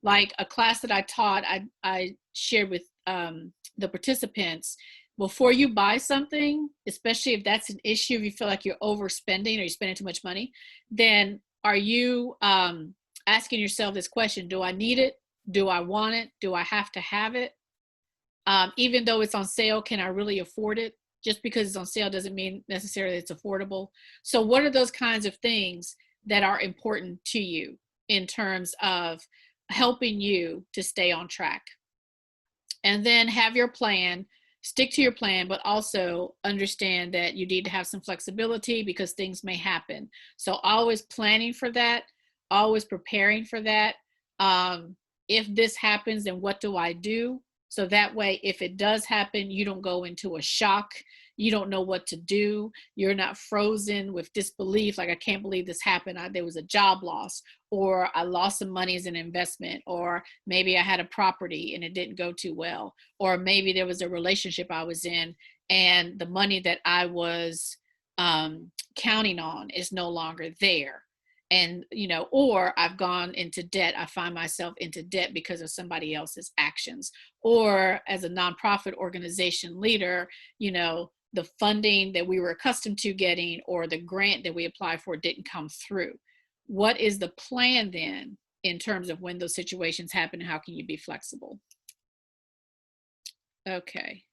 Like a class that I taught, I shared with the participants, before you buy something, especially if that's an issue, if you feel like you're overspending or you're spending too much money, then are you asking yourself this question: do I need it? Do I want it? Do I have to have it? Even though it's on sale, can I really afford it? Just because it's on sale doesn't mean necessarily it's affordable. So what are those kinds of things that are important to you in terms of helping you to stay on track? And then have your plan, stick to your plan, but also understand that you need to have some flexibility because things may happen. So always planning for that, always preparing for that. If this happens, then what do I do? So that way, if it does happen, you don't go into a shock. You don't know what to do. You're not frozen with disbelief, like, I can't believe this happened. There was a job loss, or I lost some money as an investment, or maybe I had a property and it didn't go too well, or maybe there was a relationship I was in and the money that I was counting on is no longer there. And, or I've gone into debt. I find myself into debt because of somebody else's actions. Or as a nonprofit organization leader, the funding that we were accustomed to getting or the grant that we applied for didn't come through. What is the plan then in terms of when those situations happen, and how can you be flexible? Okay.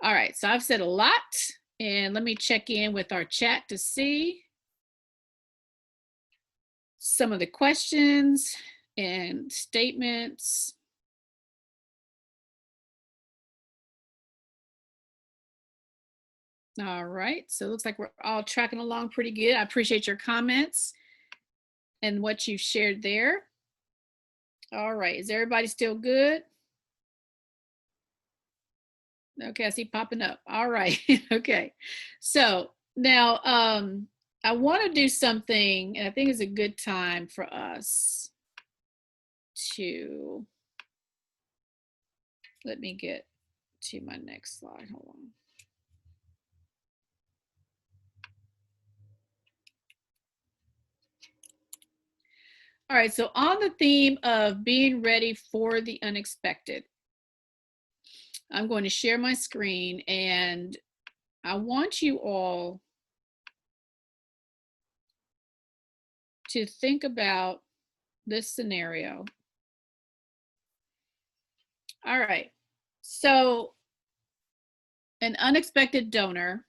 All right. So I've said a lot, and let me check in with our chat to see some of the questions and statements. All right, so it looks like we're all tracking along pretty good. I appreciate your comments and what you've shared there. All right, is everybody still good? Okay, I see popping up. All right, okay. So now I want to do something, and I think it's a good time for us to, let me get to my next slide. Hold on. All right, so on the theme of being ready for the unexpected, I'm going to share my screen, and I want you all to think about this scenario. All right, so an unexpected donor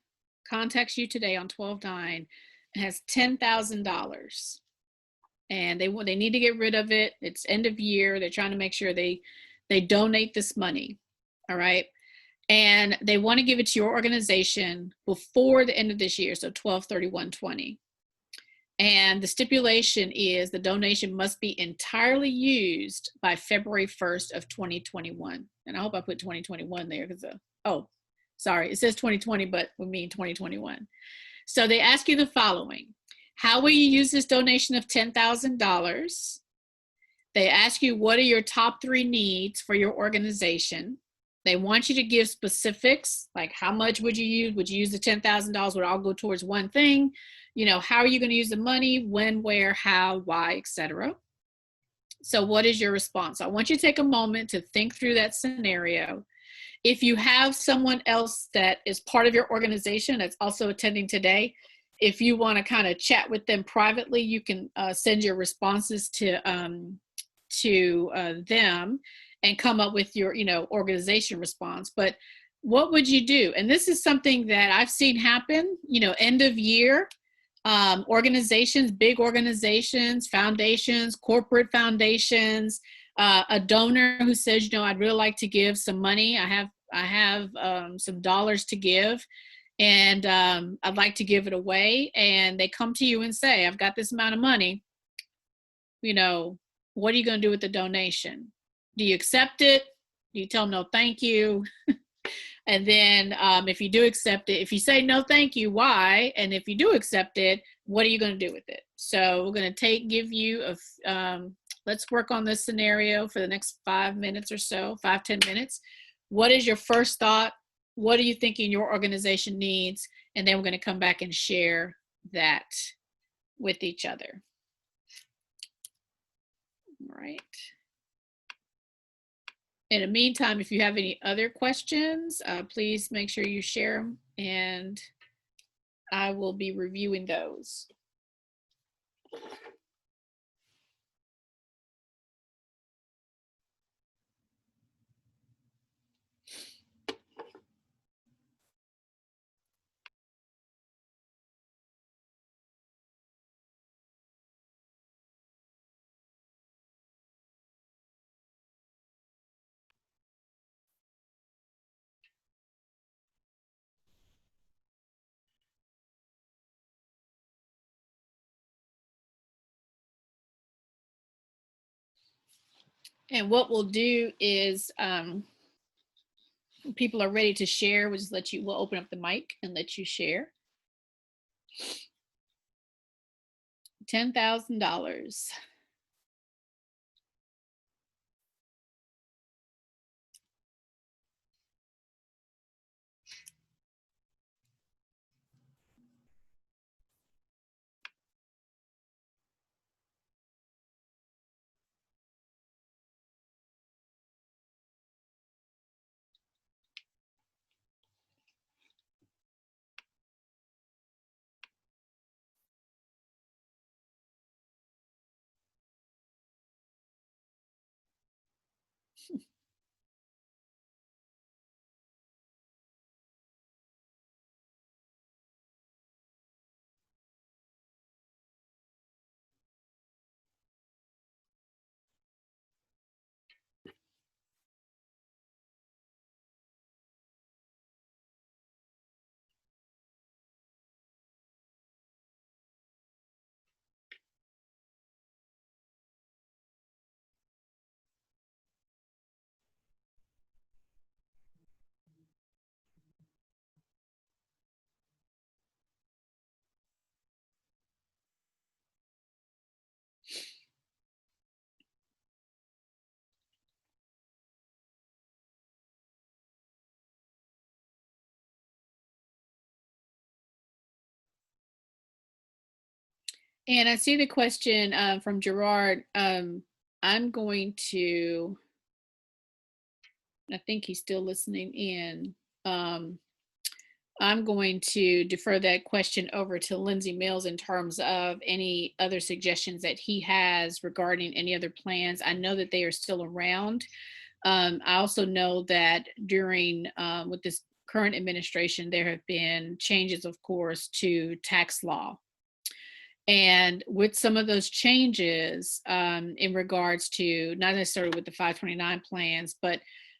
contacts you today on 12/9 and has $10,000. And they need to get rid of it. It's end of year. They're trying to make sure they donate this money. All right. And they want to give it to your organization before the end of this year. So 12/31/20. And the stipulation is the donation must be entirely used by February 1st of 2021. And I hope I put 2021 there because, oh, sorry, it says 2020, but we mean 2021. So they ask you the following. How will you use this donation of $10,000? They ask you, what are your top 3 needs for your organization? They want you to give specifics, like how much would you use? Would you use the $10,000? Would all go towards one thing? You know, how are you going to use the money? When, where, how, why, etc. So what is your response? I want you to take a moment to think through that scenario. If you have someone else that is part of your organization that's also attending today, if you want to kind of chat with them privately, you can send your responses to them and come up with your, organization response. But what would you do? And this is something that I've seen happen, end of year, organizations, big organizations, foundations, corporate foundations, a donor who says, I'd really like to give some money. I have some dollars to give, and I'd like to give it away. And they come to you and say, I've got this amount of money. What are you going to do with the donation? Do you accept it? Do you tell them no, thank you? And then if you do accept it, if you say no, thank you, why? And if you do accept it, what are you going to do with it? So we're going to give you let's work on this scenario for the next 5 minutes or so, 5-10 minutes. What is your first thought? What are you thinking your organization needs? And then we're going to come back and share that with each other. All right. In the meantime, if you have any other questions, please make sure you share them, and I will be reviewing those. And what we'll do is, people are ready to share, we'll open up the mic and let you share. $10,000. And I see the question from Gerard. I'm going to, I think he's still listening in. I'm going to defer that question over to Lindsay Mills in terms of any other suggestions that he has regarding any other plans. I know that they are still around. I also know that during, with this current administration, there have been changes, of course, to tax law. And with some of those changes in regards to, not necessarily with the 529 plans, but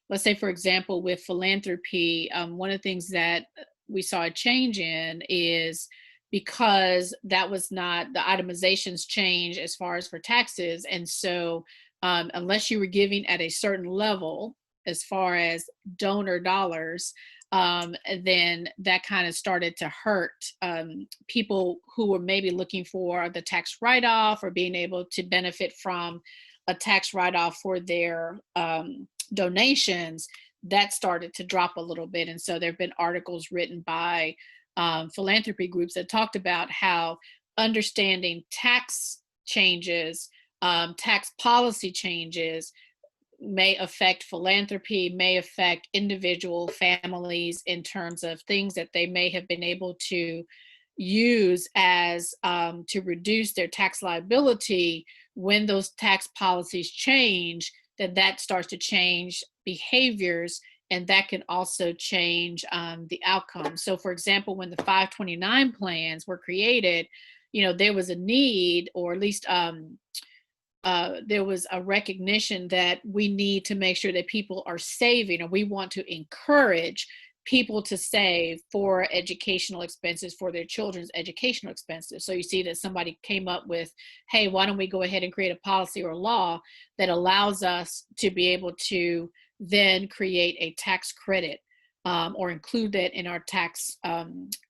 let's say, for example, with philanthropy, one of the things that we saw a change in is because that was not, the itemizations change as far as for taxes. And so unless you were giving at a certain level as far as donor dollars, then that kind of started to hurt people who were maybe looking for the tax write-off or being able to benefit from a tax write-off for their donations. That started to drop a little bit. And so there have been articles written by philanthropy groups that talked about how understanding tax changes, tax policy changes may affect philanthropy, may affect individual families in terms of things that they may have been able to use as to reduce their tax liability. When those tax policies change, that starts to change behaviors, and that can also change the outcome. So for example, when the 529 plans were created, there was a need, or at least there was a recognition that we need to make sure that people are saving, or we want to encourage people to save for educational expenses, for their children's educational expenses. So you see that somebody came up with, hey, why don't we go ahead and create a policy or law that allows us to be able to then create a tax credit or include that in our tax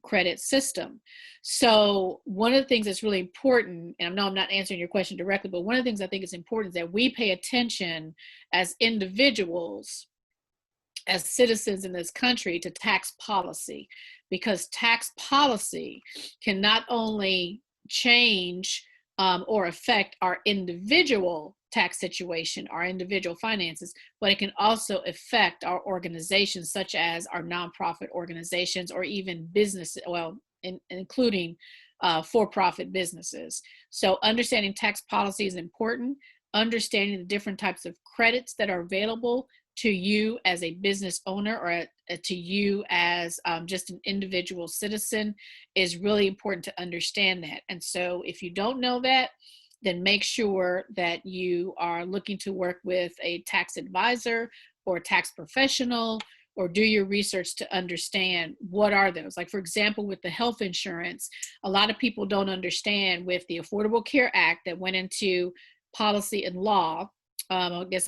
credit system. So one of the things that's really important, and I know I'm not answering your question directly, but one of the things I think is important is that we pay attention as individuals, as citizens in this country, to tax policy, because tax policy can not only change or affect our individual tax situation, our individual finances, but it can also affect our organizations, such as our nonprofit organizations, or even business, well, including for-profit businesses. So understanding tax policy is important. Understanding the different types of credits that are available to you as a business owner, or to you as just an individual citizen, is really important to understand that. And so if you don't know that, then make sure that you are looking to work with a tax advisor or a tax professional, or do your research to understand what are those. Like for example, with the health insurance, a lot of people don't understand with the Affordable Care Act that went into policy and law, I guess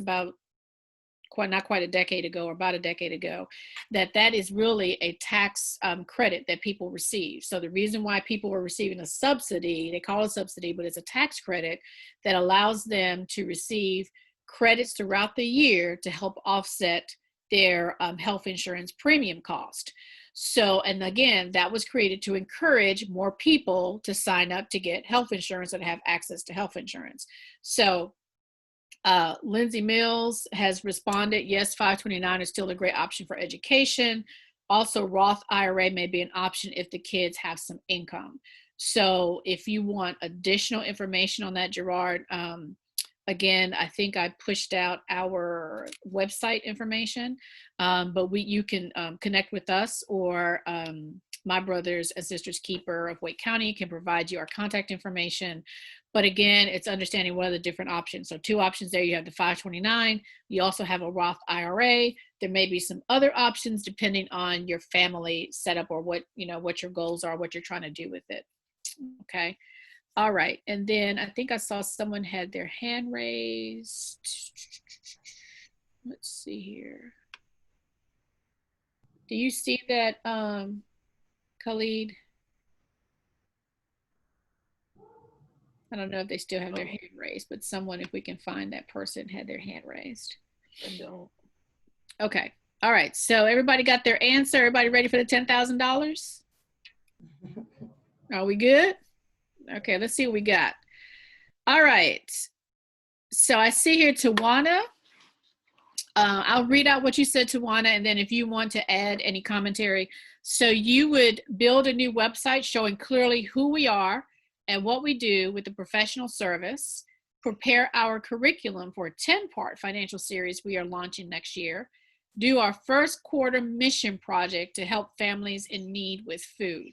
not quite a decade ago, or about a decade ago, that is really a tax credit that people receive. So the reason why people were receiving a subsidy, they call it a subsidy, but it's a tax credit that allows them to receive credits throughout the year to help offset their health insurance premium cost. So, and again, that was created to encourage more people to sign up to get health insurance and have access to health insurance. So Lindsay Mills has responded, yes, 529 is still a great option for education. Also, Roth IRA may be an option if the kids have some income. So if you want additional information on that, Gerard, again, I think I pushed out our website information, but you can connect with us, or my brothers and sisters keeper of Wake County can provide you our contact information. But again, it's understanding what are the different options. So 2 options there. You have the 529. You also have a Roth IRA. There may be some other options depending on your family setup, or what your goals are, what you're trying to do with it. Okay. All right. And then I think I saw someone had their hand raised. Let's see here. Do you see that, Khalid? I don't know if they still have their hand raised, but someone, if we can find that person, had their hand raised. I don't. Okay. All right. So everybody got their answer? Everybody ready for the $10,000? Are we good? Okay, let's see what we got. All right. So I see here Tawana. I'll read out what you said, Tawana, and then if you want to add any commentary. So you would build a new website showing clearly who we are and what we do with the professional service, prepare our curriculum for a 10-part financial series we are launching next year, do our first quarter mission project to help families in need with food.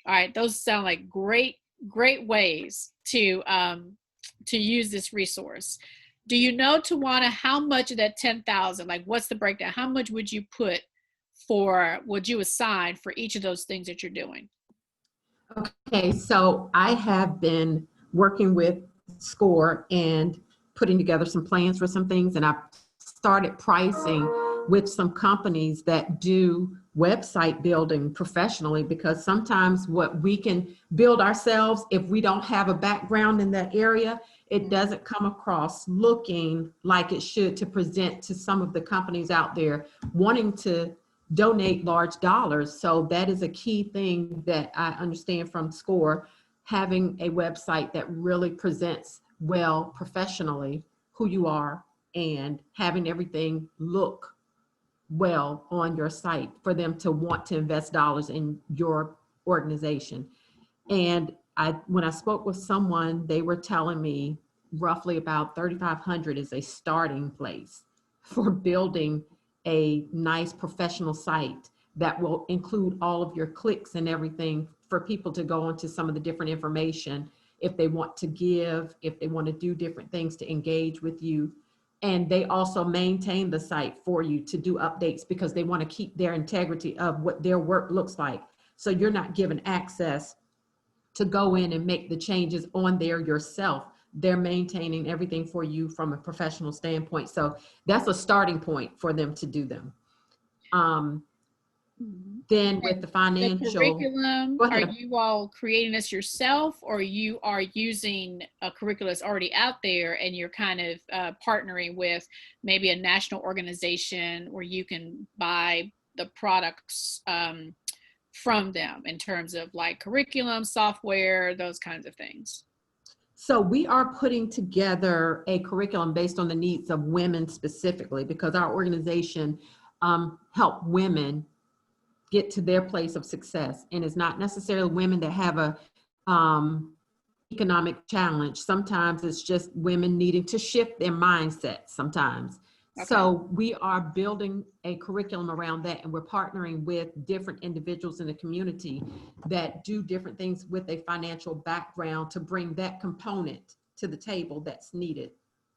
All right, those sound like great ways to use this resource. Do you know, Tawana, how much of that 10,000, like what's the breakdown? How much would you assign for each of those things that you're doing? Okay, so I have been working with SCORE and putting together some plans for some things, and I've started pricing with some companies that do website building professionally, because sometimes what we can build ourselves, if we don't have a background in that area, it doesn't come across looking like it should to present to some of the companies out there wanting to donate large dollars. So that is a key thing that I understand from SCORE, having a website that really presents well professionally who you are and having everything look well on your site for them to want to invest dollars in your organization. And when I spoke with someone, they were telling me roughly about 3,500 is a starting place for building a nice professional site that will include all of your clicks and everything for people to go into some of the different information if they want to give, if they want to do different things to engage with you. And they also maintain the site for you to do updates because they want to keep their integrity of what their work looks like. So you're not given access to go in and make the changes on there yourself. They're maintaining everything for you from a professional standpoint. So that's a starting point for them to do them. Then with the financial, the curriculum, go are ahead. you all creating this yourself, or you are using a curriculum that's already out there and you're kind of partnering with maybe a national organization where you can buy the products from them in terms of like curriculum, software, those kinds of things? So we are putting together a curriculum based on the needs of women specifically, because our organization help women get to their place of success. And it's not necessarily women that have a economic challenge. Sometimes it's just women needing to shift their mindset sometimes. Okay. So we are building a curriculum around that, and we're partnering with different individuals in the community that do different things with a financial background to bring that component to the table that's needed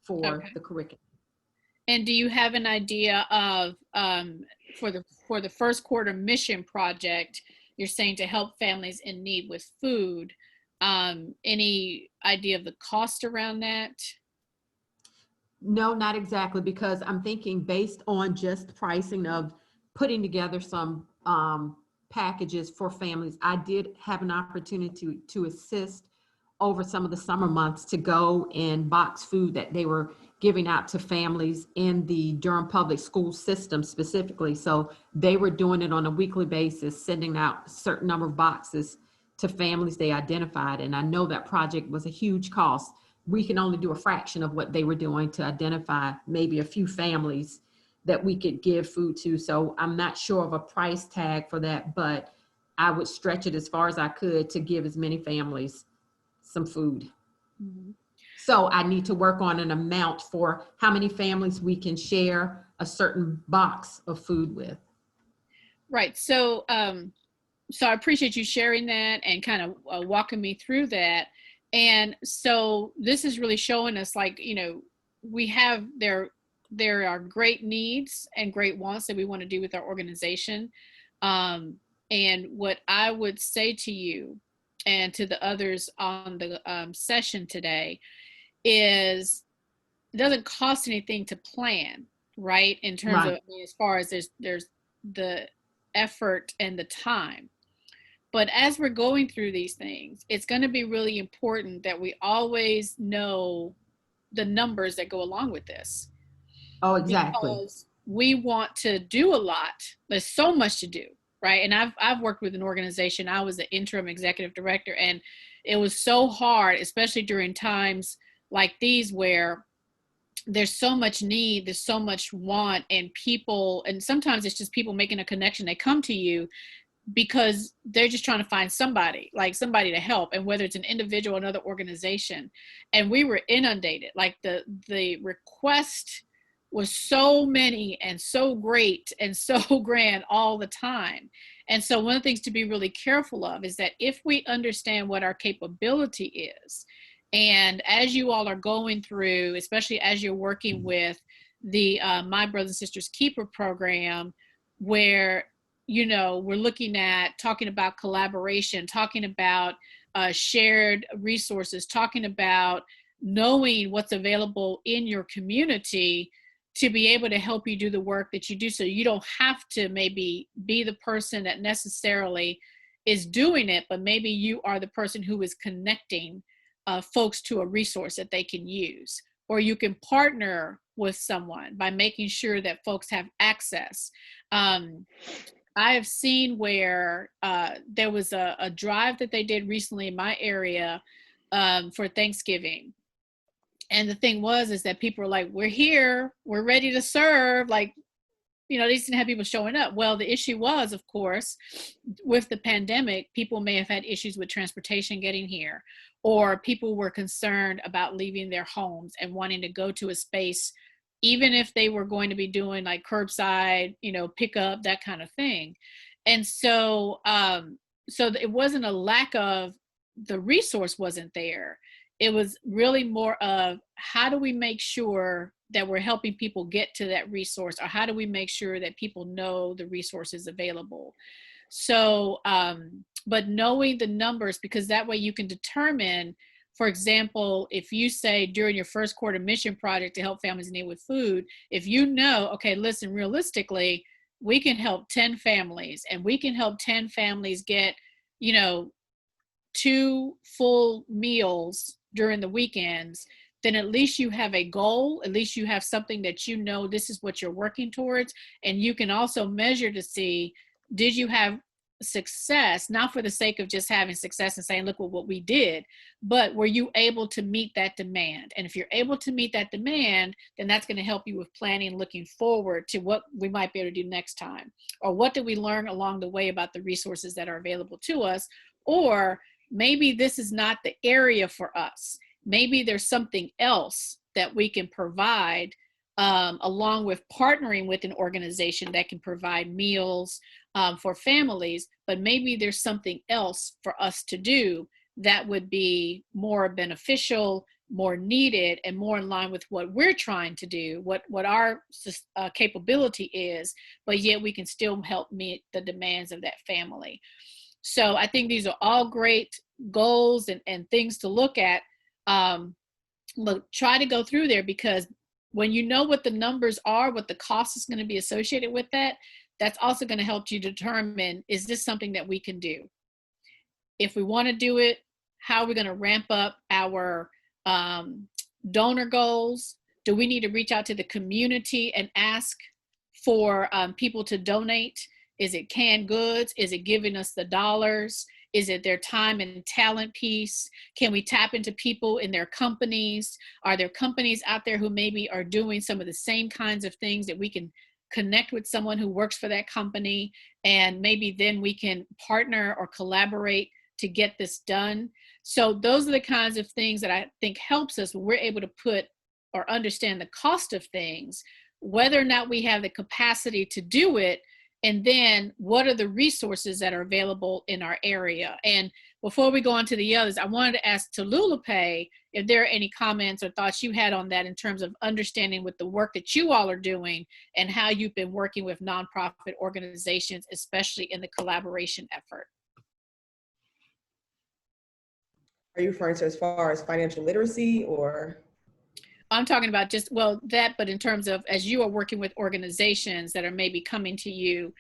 for the curriculum. And do you have an idea of, for the first quarter mission project, you're saying to help families in need with food, any idea of the cost around that? No, not exactly, because I'm thinking based on just pricing of putting together some packages for families. I did have an opportunity to assist over some of the summer months to go and box food that they were giving out to families in the Durham public school system specifically. So they were doing it on a weekly basis, sending out a certain number of boxes to families they identified. And I know that project was a huge cost. We can only do a fraction of what they were doing to identify maybe a few families that we could give food to. So I'm not sure of a price tag for that, but I would stretch it as far as I could to give as many families some food. Mm-hmm. So I need to work on an amount for how many families we can share a certain box of food with. Right. So, so I appreciate you sharing that and kind of walking me through that. And so this is really showing us, like, you know, we have there are great needs and great wants that we want to do with our organization. And what I would say to you and to the others on the session today is it doesn't cost anything to plan, right? In terms of, I mean, as far as there's the effort and the time. But as we're going through these things, it's going to be really important that we always know the numbers that go along with this. Oh, exactly. Because we want to do a lot. There's so much to do, right? And I've worked with an organization. I was the interim executive director, and it was so hard, especially during times like these where there's so much need, there's so much want, and people, and sometimes it's just people making a connection. They come to you because they're just trying to find somebody to help, and whether it's an individual or another organization. And we were inundated. Like the request was so many and so great and so grand all the time. And so one of the things to be really careful of is that if we understand what our capability is, and as you all are going through, especially as you're working with the My Brothers and Sisters Keeper program, where we're looking at talking about collaboration, talking about shared resources, talking about knowing what's available in your community to be able to help you do the work that you do, so you don't have to maybe be the person that necessarily is doing it, but maybe you are the person who is connecting folks to a resource that they can use. Or you can partner with someone by making sure that folks have access. I have seen where there was a drive that they did recently in my area for Thanksgiving. And the thing is that people were like, we're here, we're ready to serve. Like, they just didn't have people showing up. Well, the issue was, of course, with the pandemic, people may have had issues with transportation getting here, or people were concerned about leaving their homes and wanting to go to a space, even if they were going to be doing like curbside, pickup, that kind of thing. And so, it wasn't a lack of the resource wasn't there. It was really more of, how do we make sure that we're helping people get to that resource, or how do we make sure that people know the resources available? So, but knowing the numbers, because that way you can determine, for example, if you say during your first quarter mission project to help families in need with food, if okay, listen, realistically, we can help 10 families, and we can help 10 families get, 2 full meals during the weekends, then at least you have a goal, at least you have something that this is what you're working towards. And you can also measure to see, did you have success, not for the sake of just having success and saying, look what we did, but were you able to meet that demand? And if you're able to meet that demand, then that's going to help you with planning, looking forward to what we might be able to do next time, or what did we learn along the way about the resources that are available to us, or maybe this is not the area for us. Maybe there's something else that we can provide along with partnering with an organization that can provide meals for families, but maybe there's something else for us to do that would be more beneficial, more needed, and more in line with what we're trying to do, what our capability is, but yet we can still help meet the demands of that family. So I think these are all great goals and things to look at. Look, try to go through there, because when you know what the numbers are, what the cost is going to be associated with that, that's also going to help you determine, is this something that we can do? If we want to do it, how are we going to ramp up our donor goals? Do we need to reach out to the community and ask for people to donate? Is it canned goods? Is it giving us the dollars? Is it their time and talent piece? Can we tap into people in their companies? Are there companies out there who maybe are doing some of the same kinds of things that we can connect with someone who works for that company? And maybe then we can partner or collaborate to get this done. So those are the kinds of things that I think helps us when we're able to put or understand the cost of things, whether or not we have the capacity to do it, and then what are the resources that are available in our area. And before we go on to the others, I wanted to ask Tolulope if there are any comments or thoughts you had on that in terms of understanding with the work that you all are doing and how you've been working with nonprofit organizations, especially in the collaboration effort. Are you referring to as far as financial literacy, or? I'm talking about just, well, that, but in terms of as you are working with organizations that are maybe coming to you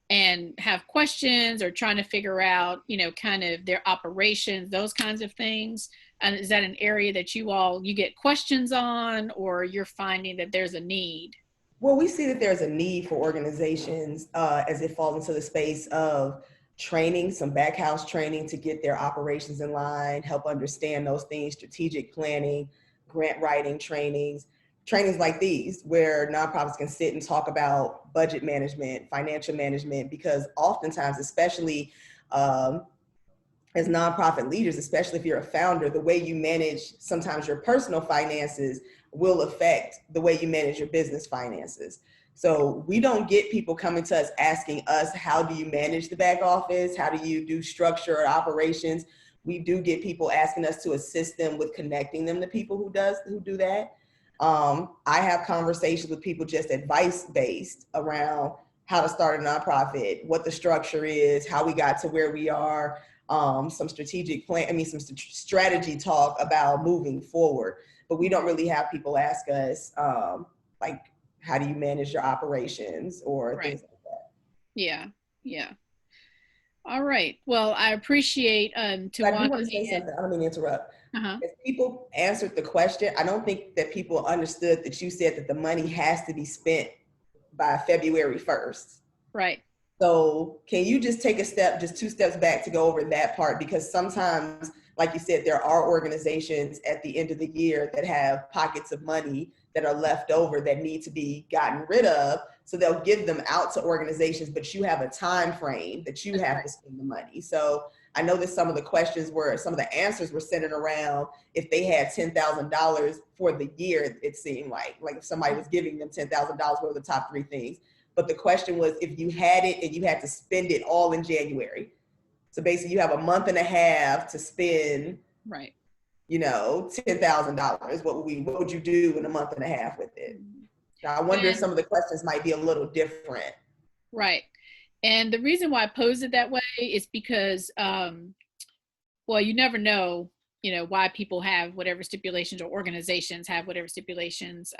and have questions or trying to figure out, kind of their operations, those kinds of things. And is that an area that you get questions on, or you're finding that there's a need? Well, we see that there's a need for organizations as it falls into the space of training, some back house training to get their operations in line, help understand those things, strategic planning, grant writing trainings like these, where nonprofits can sit and talk about budget management, financial management, because oftentimes, especially as nonprofit leaders, especially if you're a founder, the way you manage sometimes your personal finances will affect the way you manage your business finances. So we don't get people coming to us asking us, how do you manage the back office? How do you do structure or operations? We do get people asking us to assist them with connecting them to people who do that. I have conversations with people just advice-based around how to start a nonprofit, what the structure is, how we got to where we are, some strategic plan, some strategy talk about moving forward. But we don't really have people ask us, like, how do you manage your operations or things like that. Yeah, yeah. All right. Well, I appreciate I do want to say something. I don't mean to interrupt. If people answered the question, I don't think that people understood that you said that the money has to be spent by February 1st. Right. So can you just take a step, just 2 steps back to go over that part? Because sometimes, like you said, there are organizations at the end of the year that have pockets of money that are left over that need to be gotten rid of. So they'll give them out to organizations, but you have a time frame that you have to spend the money. So I know that some of the questions were, some of the answers were centered around if they had $10,000 for the year, it seemed like if somebody was giving them $10,000, what were the top 3 things? But the question was if you had it and you had to spend it all in January. So basically you have a month and a half to spend, right, $10,000. What would you do in a month and a half with it? Now, I wonder if some of the questions might be a little different. Right. And the reason why I posed it that way is because, well, you never know, why people have whatever stipulations or organizations have whatever stipulations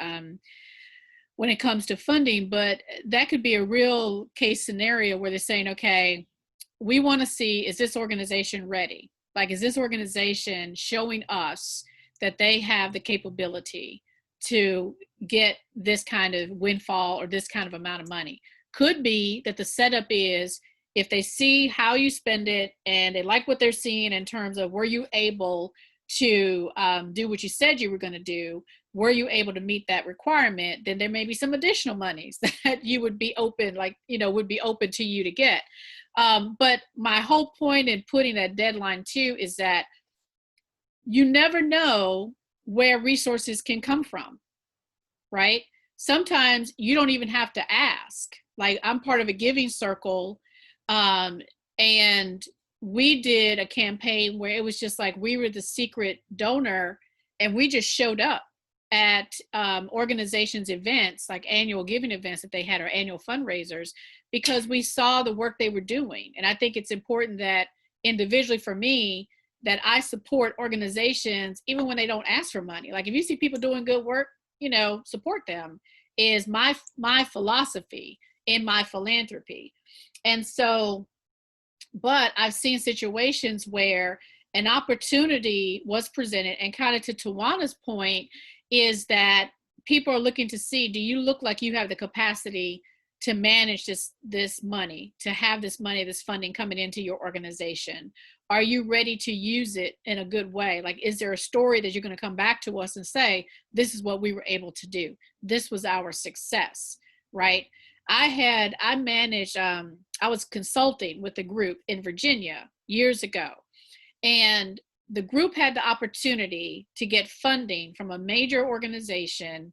when it comes to funding. But that could be a real case scenario where they're saying, okay, we want to see, is this organization ready? Like, is this organization showing us that they have the capability to get this kind of windfall or this kind of amount of money? Could be that the setup is, if they see how you spend it and they like what they're seeing in terms of, were you able to do what you said you were going to do? Were you able to meet that requirement? Then there may be some additional monies that you would be open, would be open to you to get. But my whole point in putting that deadline too is that you never know where resources can come from, right? Sometimes you don't even have to ask. Like, I'm part of a giving circle, and we did a campaign where it was just like we were the secret donor, and we just showed up at organizations' events, like annual giving events that they had, or annual fundraisers, because we saw the work they were doing. And I think it's important that individually, for me, that I support organizations even when they don't ask for money. Like, if you see people doing good work, support them, is my philosophy in my philanthropy. And so, but I've seen situations where an opportunity was presented, and kind of to Tawana's point is that people are looking to see, do you look like you have the capacity to manage this money, to have this money, this funding coming into your organization? Are you ready to use it in a good way? Like, is there a story that you're going to come back to us and say, this is what we were able to do? This was our success, right? I was consulting with a group in Virginia years ago, and the group had the opportunity to get funding from a major organization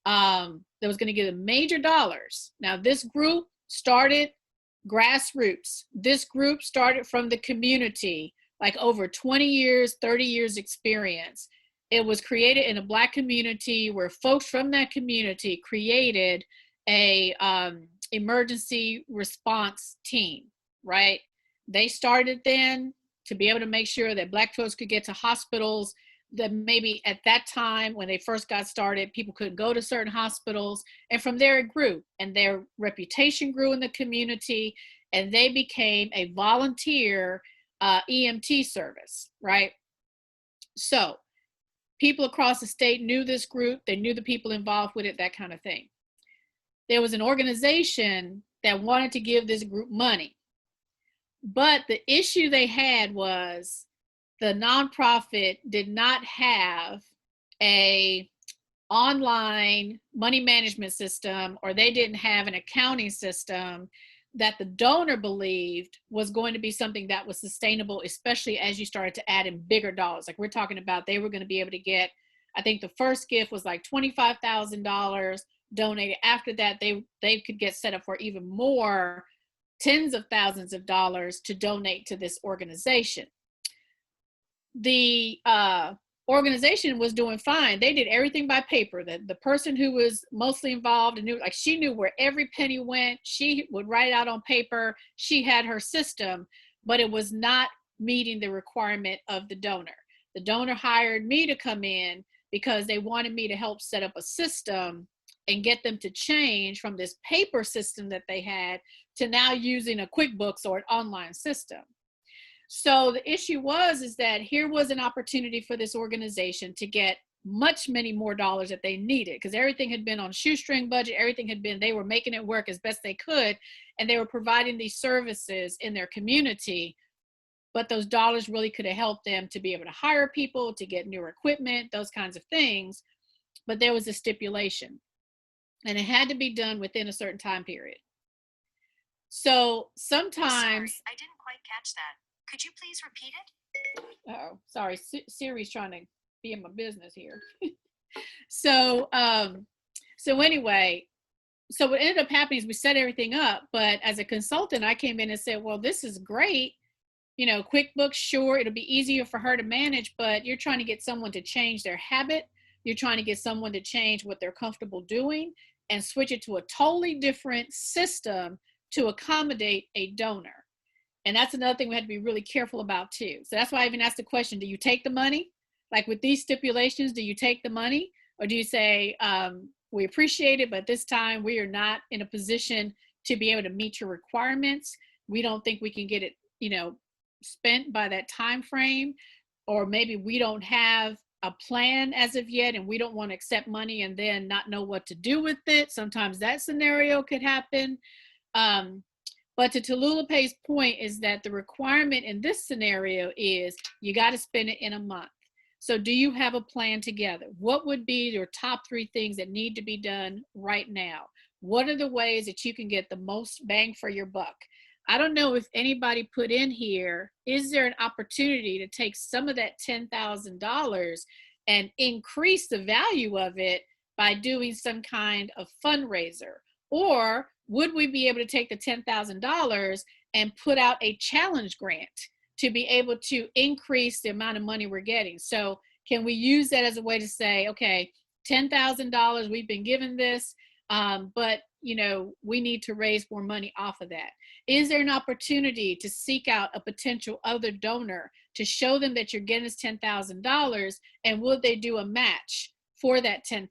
that was going to give them major dollars. Now, this group started grassroots. This group started from the community, like over 20 years, 30 years experience. It was created in a Black community where folks from that community created a emergency response team, right? They started then to be able to make sure that Black folks could get to hospitals that maybe at that time when they first got started, people couldn't go to certain hospitals. And from there it grew, and their reputation grew in the community, and they became a volunteer EMT service, right? So people across the state knew this group, they knew the people involved with it, that kind of thing. There was an organization that wanted to give this group money, but the issue they had was the nonprofit did not have a online money management system, or they didn't have an accounting system that the donor believed was going to be something that was sustainable, especially as you started to add in bigger dollars. Like, we're talking about, they were going to be able to get, I think the first gift was like $25,000 donated. After that, they could get set up for even more, tens of thousands of dollars to donate to this organization. The organization was doing fine. They did everything by paper. The person who was mostly involved and knew, like, she knew where every penny went. She would write it out on paper. She had her system, but it was not meeting the requirement of the donor. The donor hired me to come in because they wanted me to help set up a system and get them to change from this paper system that they had to now using a Quickbooks or an online system. So the issue is that here was an opportunity for this organization to get many more dollars that they needed, because everything had been on shoestring budget. Everything had been, they were making it work as best they could, and they were providing these services in their community. But those dollars really could have helped them to be able to hire people, to get newer equipment, those kinds of things. But there was a stipulation, and it had to be done within a certain time period. So sometimes— Sorry, I didn't quite catch that. Could you please repeat it? Oh, sorry, Siri's trying to be in my business here. So anyway, so what ended up happening is we set everything up, but as a consultant, I came in and said, well, this is great. You know, QuickBooks, sure, it'll be easier for her to manage, but you're trying to get someone to change their habit. You're trying to get someone to change what they're comfortable doing and switch it to a totally different system to accommodate a donor. And that's another thing we had to be really careful about too. So that's why I even asked the question, do you take the money? Like with these stipulations, do you take the money? Or do you say, we appreciate it, but this time we are not in a position to be able to meet your requirements. We don't think we can get it, you know, spent by that time frame. Or maybe we don't have a plan as of yet and we don't want to accept money and then not know what to do with it. Sometimes that scenario could happen. But to Talulupay's point is that the requirement in this scenario is you got to spend it in a month. So do you have a plan together? What would be your top 3 things that need to be done right now? What are the ways that you can get the most bang for your buck? I don't know if anybody put in here, is there an opportunity to take some of that $10,000 and increase the value of it by doing some kind of fundraiser? Or would we be able to take the $10,000 and put out a challenge grant to be able to increase the amount of money we're getting? So can we use that as a way to say, okay, $10,000, we've been given this, but you know, we need to raise more money off of that. Is there an opportunity to seek out a potential other donor to show them that you're getting us $10,000, and would they do a match for that $10,000?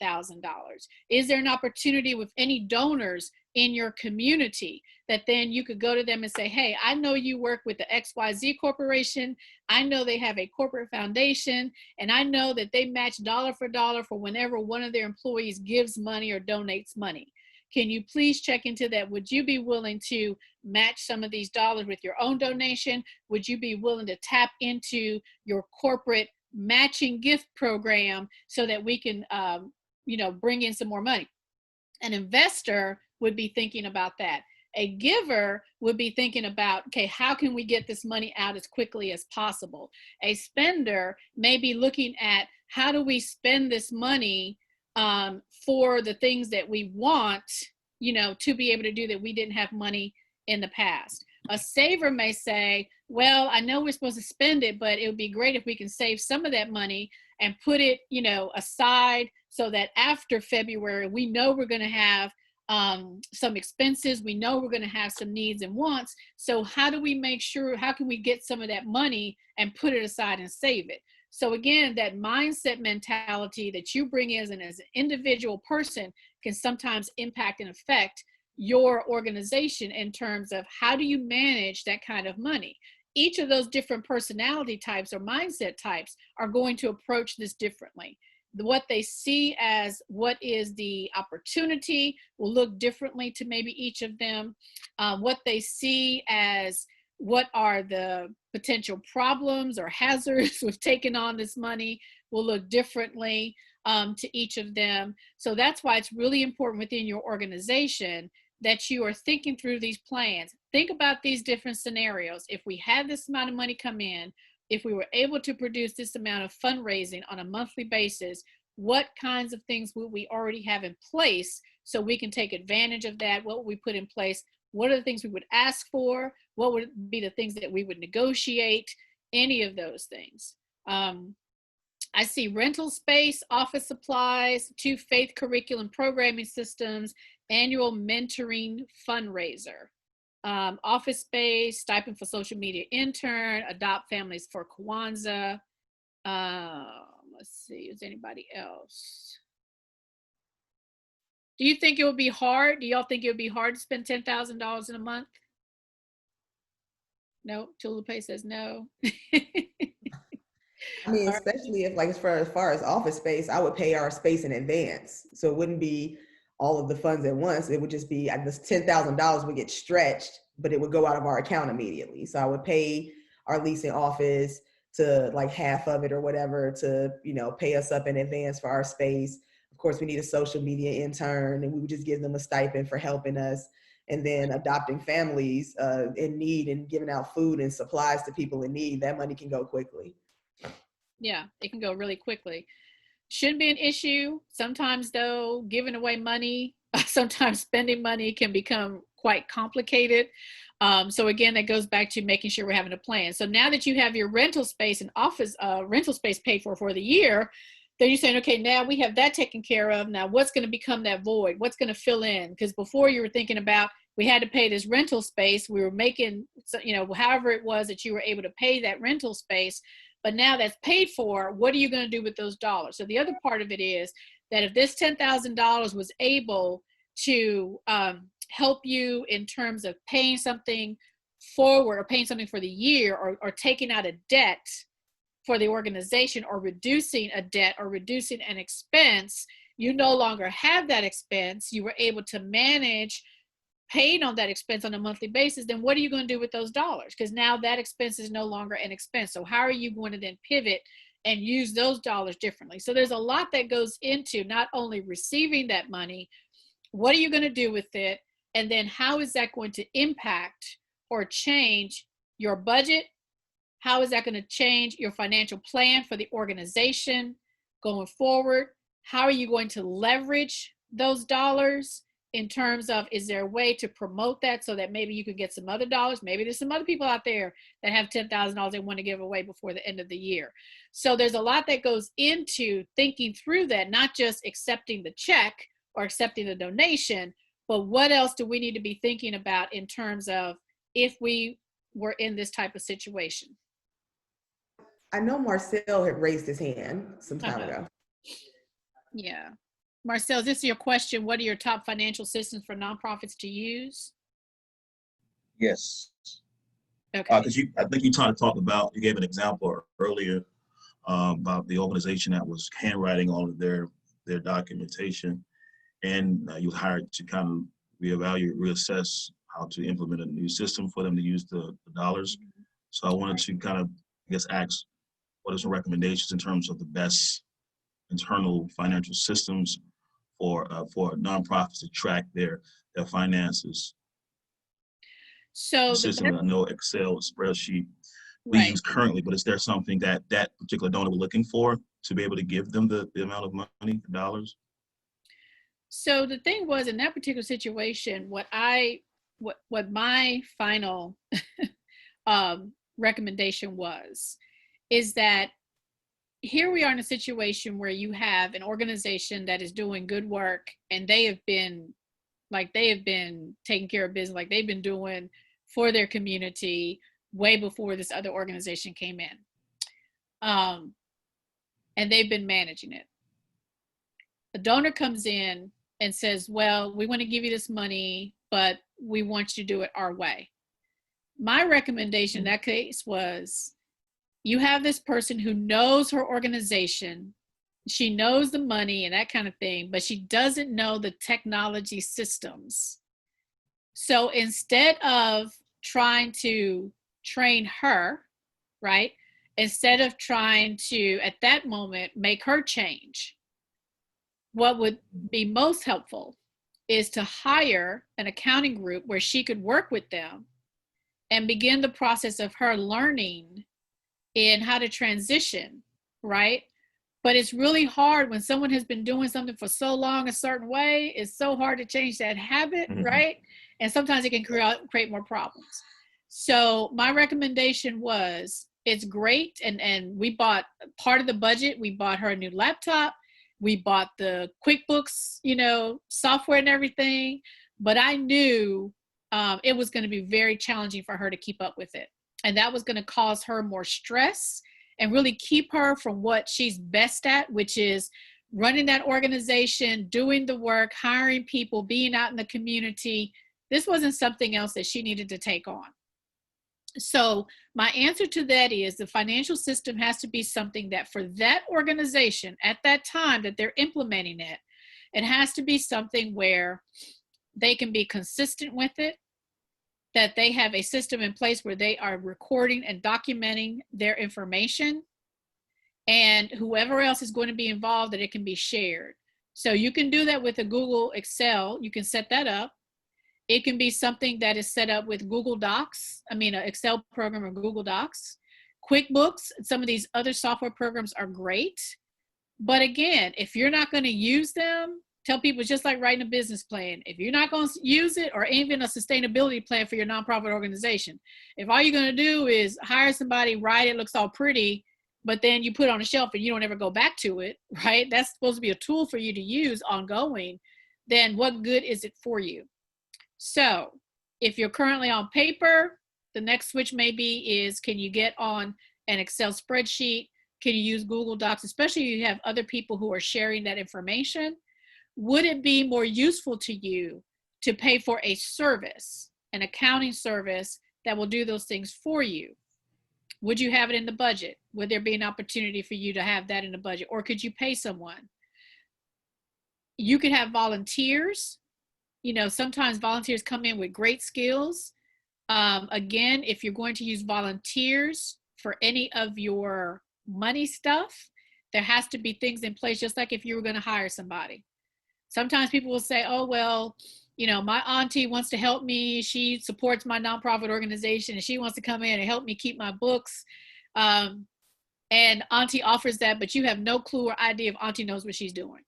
Is there an opportunity with any donors in your community that then you could go to them and say, hey, I know you work with the XYZ Corporation. I know they have a corporate foundation, and I know that they match dollar for dollar for whenever one of their employees gives money or donates money. Can you please check into that? Would you be willing to match some of these dollars with your own donation? Would you be willing to tap into your corporate matching gift program so that we can, you know, bring in some more money? An investor would be thinking about that. A giver would be thinking about, okay, how can we get this money out as quickly as possible? A spender may be looking at, how do we spend this money for the things that we want, you know, to be able to do that we didn't have money in the past. A saver may say, well, I know we're supposed to spend it, but it would be great if we can save some of that money and put it, you know, aside so that after February, we know we're going to have some expenses. We know we're going to have some needs and wants. So how do we make sure, how can we get some of that money and put it aside and save it? So again, that mindset mentality that you bring in as an individual person can sometimes impact and affect your organization in terms of how do you manage that kind of money. Each of those different personality types or mindset types are going to approach this differently. What they see as what is the opportunity will look differently to maybe each of them. What they see as what are the potential problems or hazards with taking on this money will look differently to each of them. So that's why it's really important within your organization that you are thinking through these plans. Think about these different scenarios. If we had this amount of money come in, if we were able to produce this amount of fundraising on a monthly basis, what kinds of things would we already have in place so we can take advantage of that? What would we put in place? What are the things we would ask for? What would be the things that we would negotiate? Any of those things. I see rental space, office supplies, 2 faith curriculum programming systems, annual mentoring fundraiser, office space, stipend for social media intern, adopt families for Kwanzaa. Let's see, is anybody else? Do you think it would be hard? Do y'all think it would be hard to spend $10,000 in a month? No, Tulupe says no. I mean, especially if like as far as office space, I would pay our space in advance. So it wouldn't be all of the funds at once. It would just be this $10,000 would get stretched, but it would go out of our account immediately. So I would pay our leasing office to like half of it or whatever to, pay us up in advance for our space. Of course, we need a social media intern, and we would just give them a stipend for helping us. And then adopting families in need and giving out food and supplies to people in need, that money can go quickly. Yeah, it can go really quickly. Shouldn't be an issue. Sometimes though, giving away money, sometimes spending money can become quite complicated. So again, that goes back to making sure we're having a plan. So now that you have your rental space and office rental space paid for the year, then you're saying, okay, now we have that taken care of. Now what's going to become that void? What's going to fill in? Because before you were thinking about, we had to pay this rental space. We were making, however it was that you were able to pay that rental space. But now that's paid for, what are you going to do with those dollars? So the other part of it is that if this $10,000 was able to help you in terms of paying something forward or paying something for the year or taking out a debt for the organization or reducing a debt or reducing an expense, you no longer have that expense. You were able to manage paying on that expense on a monthly basis. Then what are you going to do with those dollars? Because now that expense is no longer an expense. So how are you going to then pivot and use those dollars differently? So there's a lot that goes into not only receiving that money, what are you going to do with it? And then how is that going to impact or change your budget? How is that going to change your financial plan for the organization going forward? How are you going to leverage those dollars in terms of, is there a way to promote that so that maybe you could get some other dollars? Maybe there's some other people out there that have $10,000 they want to give away before the end of the year. So there's a lot that goes into thinking through that, not just accepting the check or accepting the donation, but what else do we need to be thinking about in terms of if we were in this type of situation? I know Marcel had raised his hand some time ago. Yeah. Marcel, is this your question? What are your top financial systems for nonprofits to use? Yes. Okay. Because I think you talked about, you gave an example earlier about the organization that was handwriting all of their documentation, and you were hired to kind of reevaluate, reassess how to implement a new system for them to use the dollars. So I wanted to kind of, ask, what are some recommendations in terms of the best internal financial systems for nonprofits to track their finances? So system, I know Excel spreadsheet we use currently, but is there something that particular donor was looking for to be able to give them the amount of money, the dollars? So the thing was, in that particular situation, what my final recommendation is that here we are in a situation where you have an organization that is doing good work, and they have been taking care of business, like they've been doing for their community way before this other organization came in. And they've been managing it. The donor comes in and says, well, we want to give you this money, but we want you to do it our way. My recommendation in that case was, you have this person who knows her organization, she knows the money and that kind of thing, but she doesn't know the technology systems. So instead of trying to train her, right? Instead of trying to, at that moment, make her change, what would be most helpful is to hire an accounting group where she could work with them and begin the process of her learning in how to transition, right? But it's really hard when someone has been doing something for so long a certain way. It's so hard to change that habit, right? And sometimes it can create more problems. So my recommendation was, It's great. And we bought part of the budget. We bought her a new laptop. We bought the QuickBooks, software and everything. But I knew it was going to be very challenging for her to keep up with it. And that was going to cause her more stress and really keep her from what she's best at, which is running that organization, doing the work, hiring people, being out in the community. This wasn't something else that she needed to take on. So my answer to that is the financial system has to be something that for that organization at that time that they're implementing it, it has to be something where they can be consistent with it, that they have a system in place where they are recording and documenting their information, and whoever else is going to be involved, that it can be shared. So you can do that with a Google Excel. You can set that up. It can be something that is set up with Google Docs. An Excel program or Google Docs. QuickBooks, some of these other software programs are great. But again, if you're not going to use them, tell people it's just like writing a business plan. If you're not going to use it, or even a sustainability plan for your nonprofit organization, if all you're going to do is hire somebody, write it, looks all pretty, but then you put it on a shelf and you don't ever go back to it, right? That's supposed to be a tool for you to use ongoing. Then what good is it for you? So if you're currently on paper, the next switch maybe is, can you get on an Excel spreadsheet? Can you use Google Docs, especially if you have other people who are sharing that information? Would it be more useful to you to pay for a service, an accounting service that will do those things for you? Would you have it in the budget? Would there be an opportunity for you to have that in the budget? Or could you pay someone? You could have volunteers. Sometimes volunteers come in with great skills. Again, if you're going to use volunteers for any of your money stuff, there has to be things in place, just like if you were going to hire somebody. Sometimes people will say, oh, well, my auntie wants to help me. She supports my nonprofit organization and she wants to come in and help me keep my books. And auntie offers that, but you have no clue or idea if auntie knows what she's doing.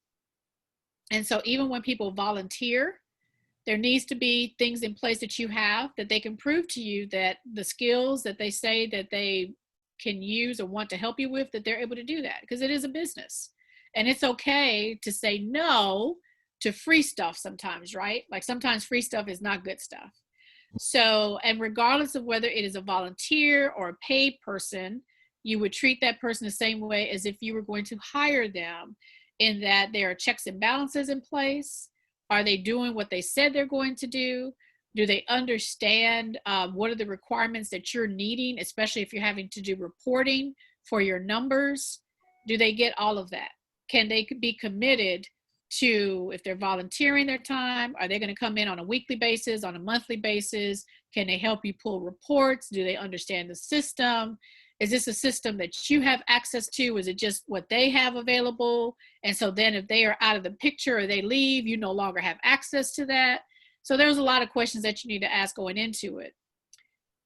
And so even when people volunteer, there needs to be things in place that you have that they can prove to you that the skills that they say that they can use or want to help you with, that they're able to do that, because it is a business. And it's okay to say no to free stuff sometimes, right? Like sometimes free stuff is not good stuff. So, and regardless of whether it is a volunteer or a paid person, you would treat that person the same way as if you were going to hire them, in that there are checks and balances in place. Are they doing what they said they're going to do? Do they understand what are the requirements that you're needing, especially if you're having to do reporting for your numbers? Do they get all of that? Can they be committed to, if they're volunteering their time, are they going to come in on a weekly basis, on a monthly basis? Can they help you pull reports? Do they understand the system? Is this a system that you have access to? Is it just what they have available? And so then if they are out of the picture or they leave, you no longer have access to that. So there's a lot of questions that you need to ask going into it.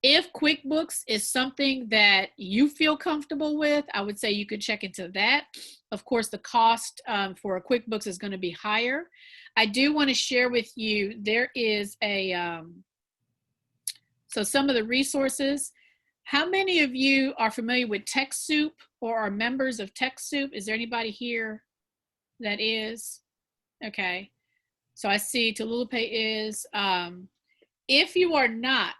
If QuickBooks is something that you feel comfortable with, I would say you could check into that. Of course, the cost for a QuickBooks is going to be higher. I do want to share with you, there is so some of the resources. How many of you are familiar with Techsoup or are members of Techsoup? Is there anybody here that is? Okay. So I see Tolupe is. If you are not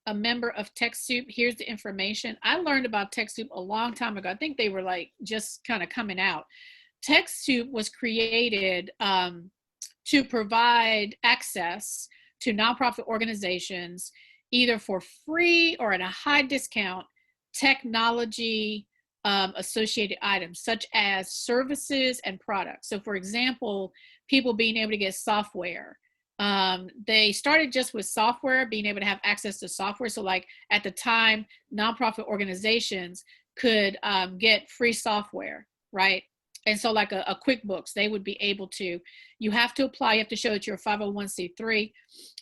a member of Techsoup, here's the information. I learned about Techsoup a long time ago. I think they were like just kind of coming out. Techsoup was created to provide access to nonprofit organizations, either for free or at a high discount, technology associated items such as services and products. So for example, people being able to get software. They started just with software, being able to have access to software. So like at the time, nonprofit organizations could get free software, right? And so like a QuickBooks, they would be able to, you have to apply, you have to show that you're a 501c3.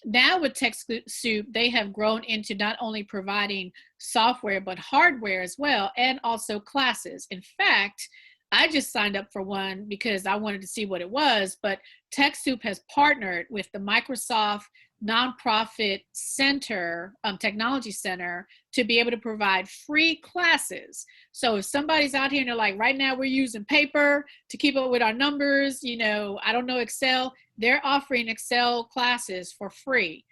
Now with Techsoup, they have grown into not only providing software, but hardware as well, and also classes. In fact, I just signed up for one because I wanted to see what it was, but Techsoup has partnered with the Microsoft nonprofit center, technology center, to be able to provide free classes. So if somebody's out here and they're like, right now we're using paper to keep up with our numbers, you know, I don't know Excel, they're offering Excel classes for free.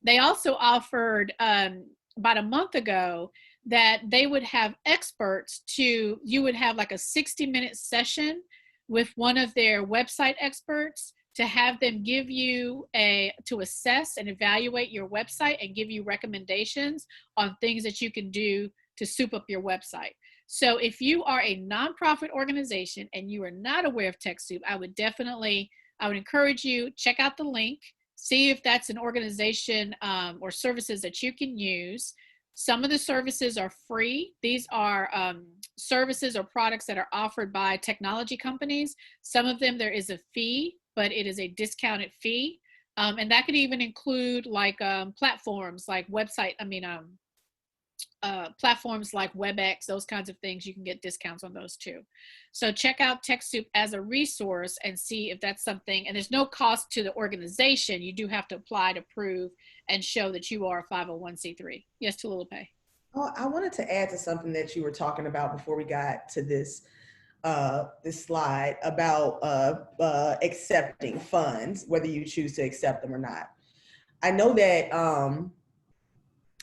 They also offered about a month ago that they would have experts you would have like a 60-minute session with one of their website experts to have them give you to assess and evaluate your website and give you recommendations on things that you can do to soup up your website. So if you are a nonprofit organization and you are not aware of Techsoup, I would encourage you, check out the link, see if that's an organization or services that you can use. Some of the services are free. These are services or products that are offered by technology companies. Some of them there is a fee, but it is a discounted fee. And that could even include like platforms like platforms like WebEx, those kinds of things. You can get discounts on those too. So check out Techsoup as a resource and see if that's something, and there's no cost to the organization. You do have to apply to prove and show that you are a 501c3. Yes, Tulupe. Oh, I wanted to add to something that you were talking about before we got to this slide about accepting funds, whether you choose to accept them or not. I know that,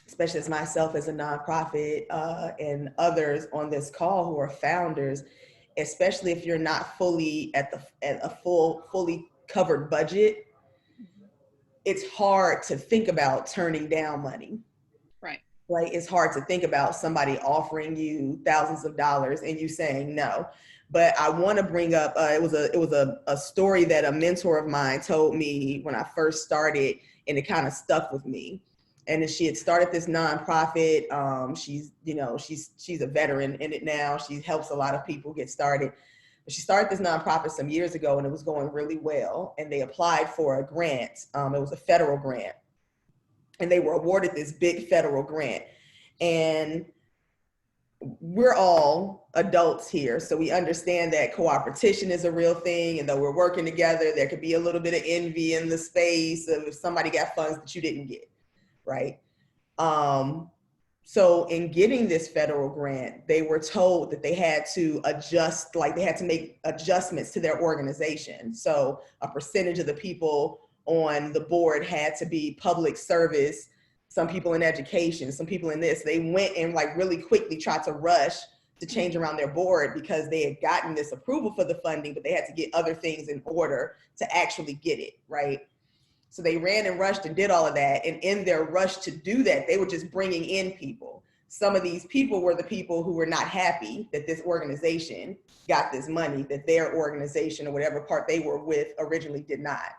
especially as myself as a nonprofit and others on this call who are founders, especially if you're not fully at a fully covered budget, it's hard to think about turning down money. Right? It's hard to think about somebody offering you thousands of dollars and you saying no. But I want to bring up, it was a story that a mentor of mine told me when I first started, and it kind of stuck with me. And she had started this nonprofit. She's a veteran in it now. She helps a lot of people get started. But she started this nonprofit some years ago, and it was going really well. And they applied for a grant. It was a federal grant. And they were awarded this big federal grant. And we're all adults here, so we understand that cooperation is a real thing. And though we're working together, there could be a little bit of envy in the space of if somebody got funds that you didn't get, right? So in getting this federal grant, they were told that they had to adjust, like they had to make adjustments to their organization. So a percentage of the people on the board had to be public service, some people in education, some people in this. They went and like really quickly tried to rush to change around their board because they had gotten this approval for the funding, but they had to get other things in order to actually get it, right? So they ran and rushed and did all of that. And in their rush to do that, they were just bringing in people. Some of these people were the people who were not happy that this organization got this money, that their organization or whatever part they were with originally did not.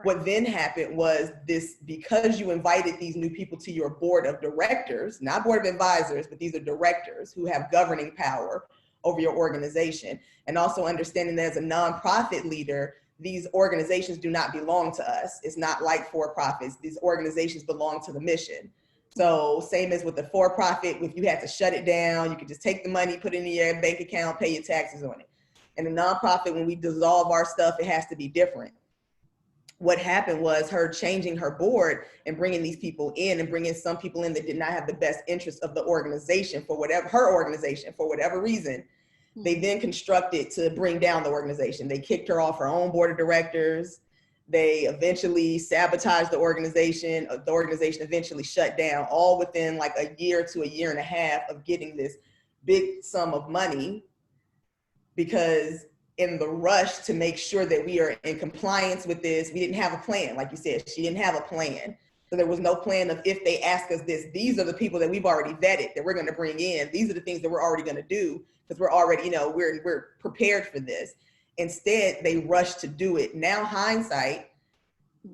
What then happened was this, because you invited these new people to your board of directors, not board of advisors, but these are directors who have governing power over your organization. And also understanding that as a nonprofit leader, these organizations do not belong to us. It's not like for-profits. These organizations belong to the mission. So same as with the for-profit, if you had to shut it down, you could just take the money, put it in your bank account, pay your taxes on it. And the nonprofit, when we dissolve our stuff, it has to be different. What happened was her changing her board and bringing these people in and bringing some people in that did not have the best interest of the organization for whatever, her organization, for whatever reason. They then constructed to bring down the organization. They kicked her off her own board of directors. They eventually sabotaged the organization. The organization eventually shut down, all within like a year to a year and a half of getting this big sum of money, because in the rush to make sure that we are in compliance with this, we didn't have a plan. Like you said, she didn't have a plan. So there was no plan of, if they ask us this, these are the people that we've already vetted that we're going to bring in. These are the things that we're already going to do because we're already, we're prepared for this. Instead, they rushed to do it. Now, hindsight,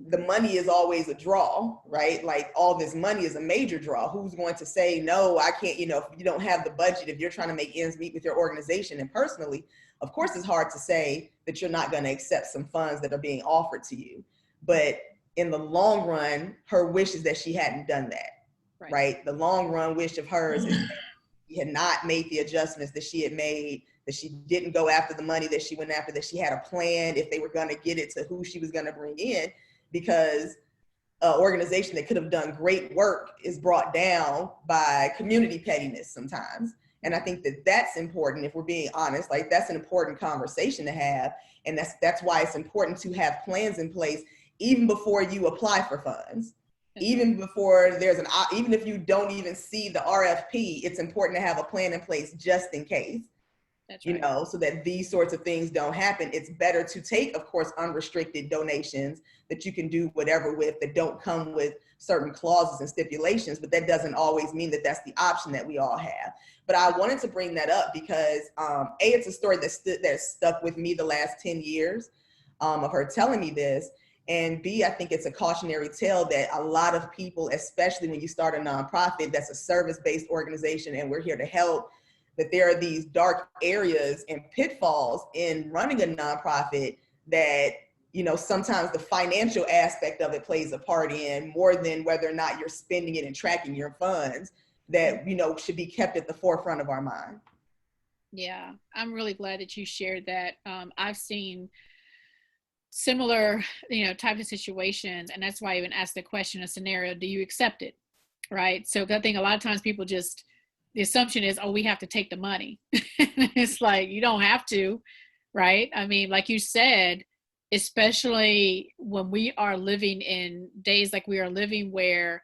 the money is always a draw, right? Like all this money is a major draw. Who's going to say, no, I can't, if you don't have the budget, if you're trying to make ends meet with your organization and personally, of course, it's hard to say that you're not going to accept some funds that are being offered to you. But in the long run, her wish is that she hadn't done that, right? The long run wish of hers is that she had not made the adjustments that she had made, that she didn't go after the money that she went after, that she had a plan if they were going to get it to who she was going to bring in, because organization that could have done great work is brought down by community pettiness sometimes. And I think that that's important. If we're being honest, like that's an important conversation to have. And that's why it's important to have plans in place even before you apply for funds. Even before even if you don't even see the RFP, it's important to have a plan in place just in case. That's right. You know, so that these sorts of things don't happen. It's better to take, of course, unrestricted donations that you can do whatever with, that don't come with certain clauses and stipulations, but that doesn't always mean that that's the option that we all have. But I wanted to bring that up because it's a story that stuck with me the last 10 years of her telling me this. And B, I think it's a cautionary tale that a lot of people, especially when you start a nonprofit that's a service-based organization and we're here to help, that there are these dark areas and pitfalls in running a nonprofit that, you know, sometimes the financial aspect of it plays a part in more than whether or not you're spending it and tracking your funds that, you know, should be kept at the forefront of our mind. Yeah, I'm really glad that you shared that. I've seen similar, you know, type of situations, and that's why I even asked the question, a scenario, do you accept it? Right? So I think a lot of times people just, the assumption is, oh, we have to take the money. It's like, you don't have to, right? I mean, like you said, especially when we are living in days like we are living where,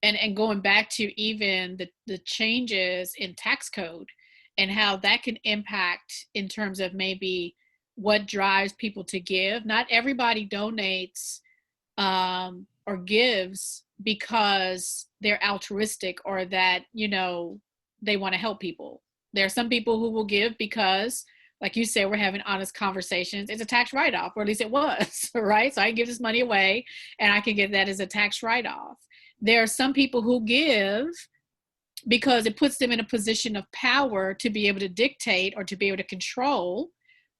and going back to even the changes in tax code and how that can impact in terms of maybe what drives people to give. Not everybody donates or gives because they're altruistic or that, you know, they want to help people. There are some people who will give because, like you said, we're having honest conversations. It's a tax write-off, or at least it was, right? So I can give this money away and I can get that as a tax write-off. There are some people who give because it puts them in a position of power to be able to dictate or to be able to control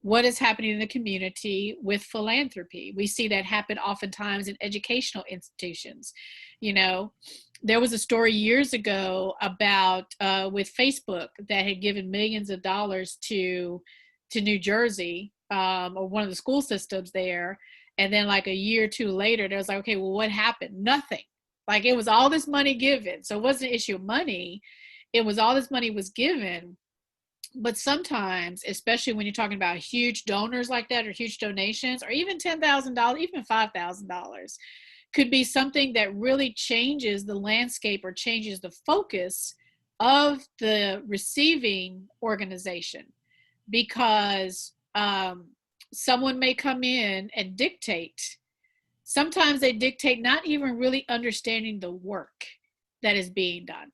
what is happening in the community with philanthropy. We see that happen oftentimes in educational institutions. You know, there was a story years ago about with Facebook that had given millions of dollars to New Jersey or one of the school systems there. And then like a year or two later, there was like, okay, well, what happened? Nothing. Like it was all this money given. So it wasn't an issue of money. It was all this money was given. But sometimes, especially when you're talking about huge donors like that or huge donations or even $10,000, even $5,000, could be something that really changes the landscape or changes the focus of the receiving organization, because someone may come in and dictate. Sometimes they dictate not even really understanding the work that is being done.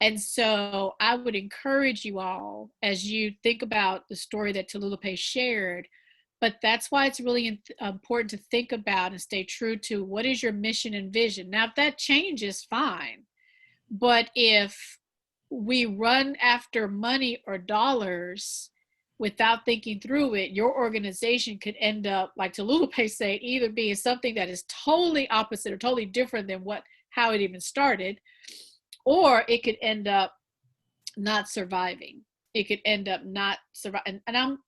And so I would encourage you all, as you think about the story that Tolulope shared, but that's why it's really important to think about and stay true to what is your mission and vision. Now, if that changes, fine. But if we run after money or dollars without thinking through it, your organization could end up, like Tolulope said, either being something that is totally opposite or totally different than how it even started, or it could end up not surviving. It could end up not surviving. And I'm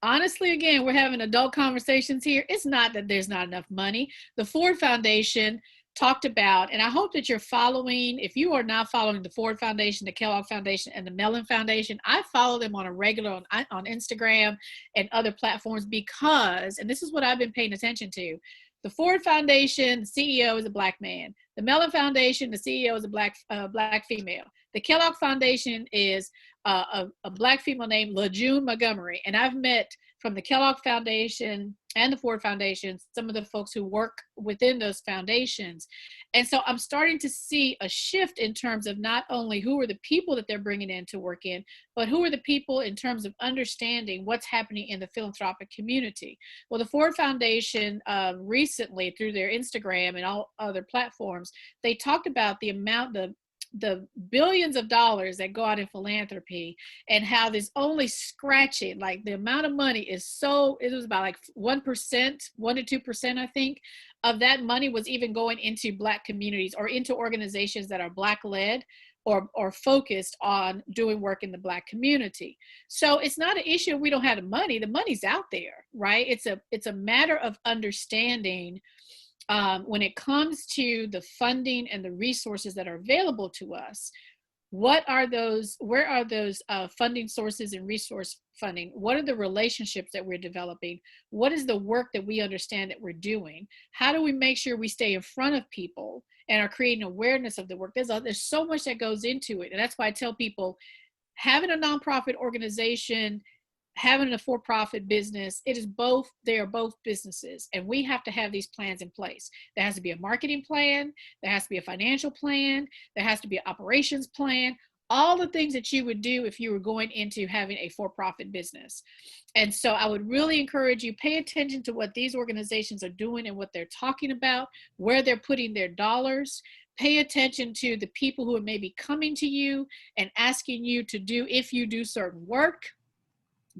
honestly, again, we're having adult conversations here. It's not that there's not enough money. The Ford Foundation talked about, and I hope that you're following, if you are not following the Ford Foundation, the Kellogg Foundation, and the Mellon Foundation, I follow them on a regular on Instagram and other platforms because, and this is what I've been paying attention to, the Ford Foundation, the CEO is a Black man. The Mellon Foundation, the CEO is a black female. The Kellogg Foundation is a Black female named LaJune Montgomery. And I've met from the Kellogg Foundation and the Ford Foundation some of the folks who work within those foundations. And so I'm starting to see a shift in terms of not only who are the people that they're bringing in to work in, but who are the people in terms of understanding what's happening in the philanthropic community. Well, the Ford Foundation recently, through their Instagram and all other platforms, they talked about the amount, the billions of dollars that go out in philanthropy and how there's only scratching, like the amount of money is so, it was about like 1%, 1 to 2%, I think, of that money was even going into Black communities or into organizations that are Black led or focused on doing work in the Black community. So it's not an issue if we don't have the money. The money's out there, right? It's a matter of understanding when it comes to the funding and the resources that are available to us, what are those, where are those funding sources and resource funding? What are the relationships that we're developing? What is the work that we understand that we're doing? How do we make sure we stay in front of people and are creating awareness of the work? There's so much that goes into it. And that's why I tell people, having a nonprofit organization, having a for-profit business, it is both, they are both businesses, and we have to have these plans in place. There has to be a marketing plan, there has to be a financial plan, there has to be an operations plan, all the things that you would do if you were going into having a for-profit business. And so I would really encourage you, pay attention to what these organizations are doing and what they're talking about, where they're putting their dollars. Pay attention to the people who are maybe coming to you and asking you to do, if you do certain work,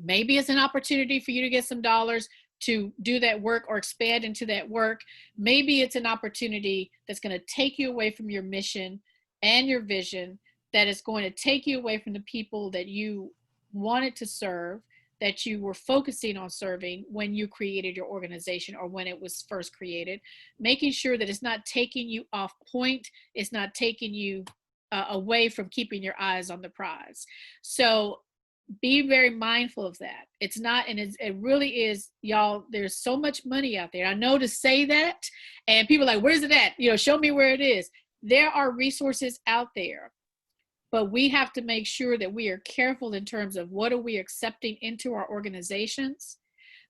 maybe it's an opportunity for you to get some dollars to do that work or expand into that work. Maybe it's an opportunity that's going to take you away from your mission and your vision, that is going to take you away from the people that you wanted to serve, that you were focusing on serving when you created your organization or when it was first created. Making sure that it's not taking you off point, it's not taking you away from keeping your eyes on the prize. So be very mindful of that. It's not, and it really is, y'all, there's so much money out there. I know to say that, and people are like, where's it at? You know, show me where it is. There are resources out there, but we have to make sure that we are careful in terms of what are we accepting into our organizations.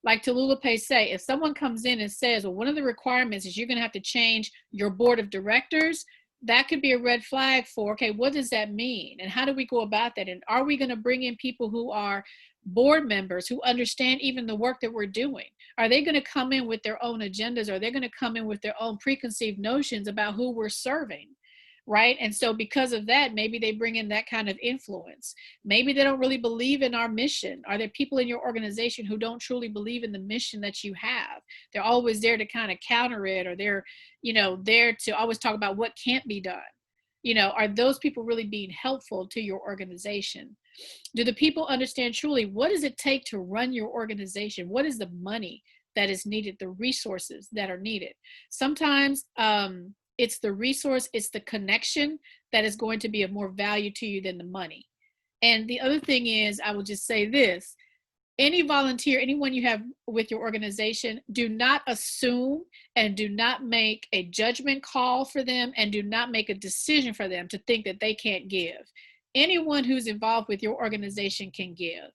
Like Tallulah say, if someone comes in and says, well, one of the requirements is you're going to have to change your board of directors, that could be a red flag for, okay, what does that mean? And how do we go about that? And are we going to bring in people who are board members who understand even the work that we're doing? Are they going to come in with their own agendas? Are they going to come in with their own preconceived notions about who we're serving? Right? And so because of that, maybe they bring in that kind of influence. Maybe they don't really believe in our mission. Are there people in your organization who don't truly believe in the mission that you have? They're always there to kind of counter it, or they're, you know, there to always talk about what can't be done. You know, are those people really being helpful to your organization? Do the people understand truly what does it take to run your organization? What is the money that is needed, the resources that are needed? Sometimes, it's the resource, it's the connection that is going to be of more value to you than the money. And the other thing is, I will just say this, any volunteer, anyone you have with your organization, do not assume and do not make a judgment call for them and do not make a decision for them to think that they can't give. Anyone who's involved with your organization can give.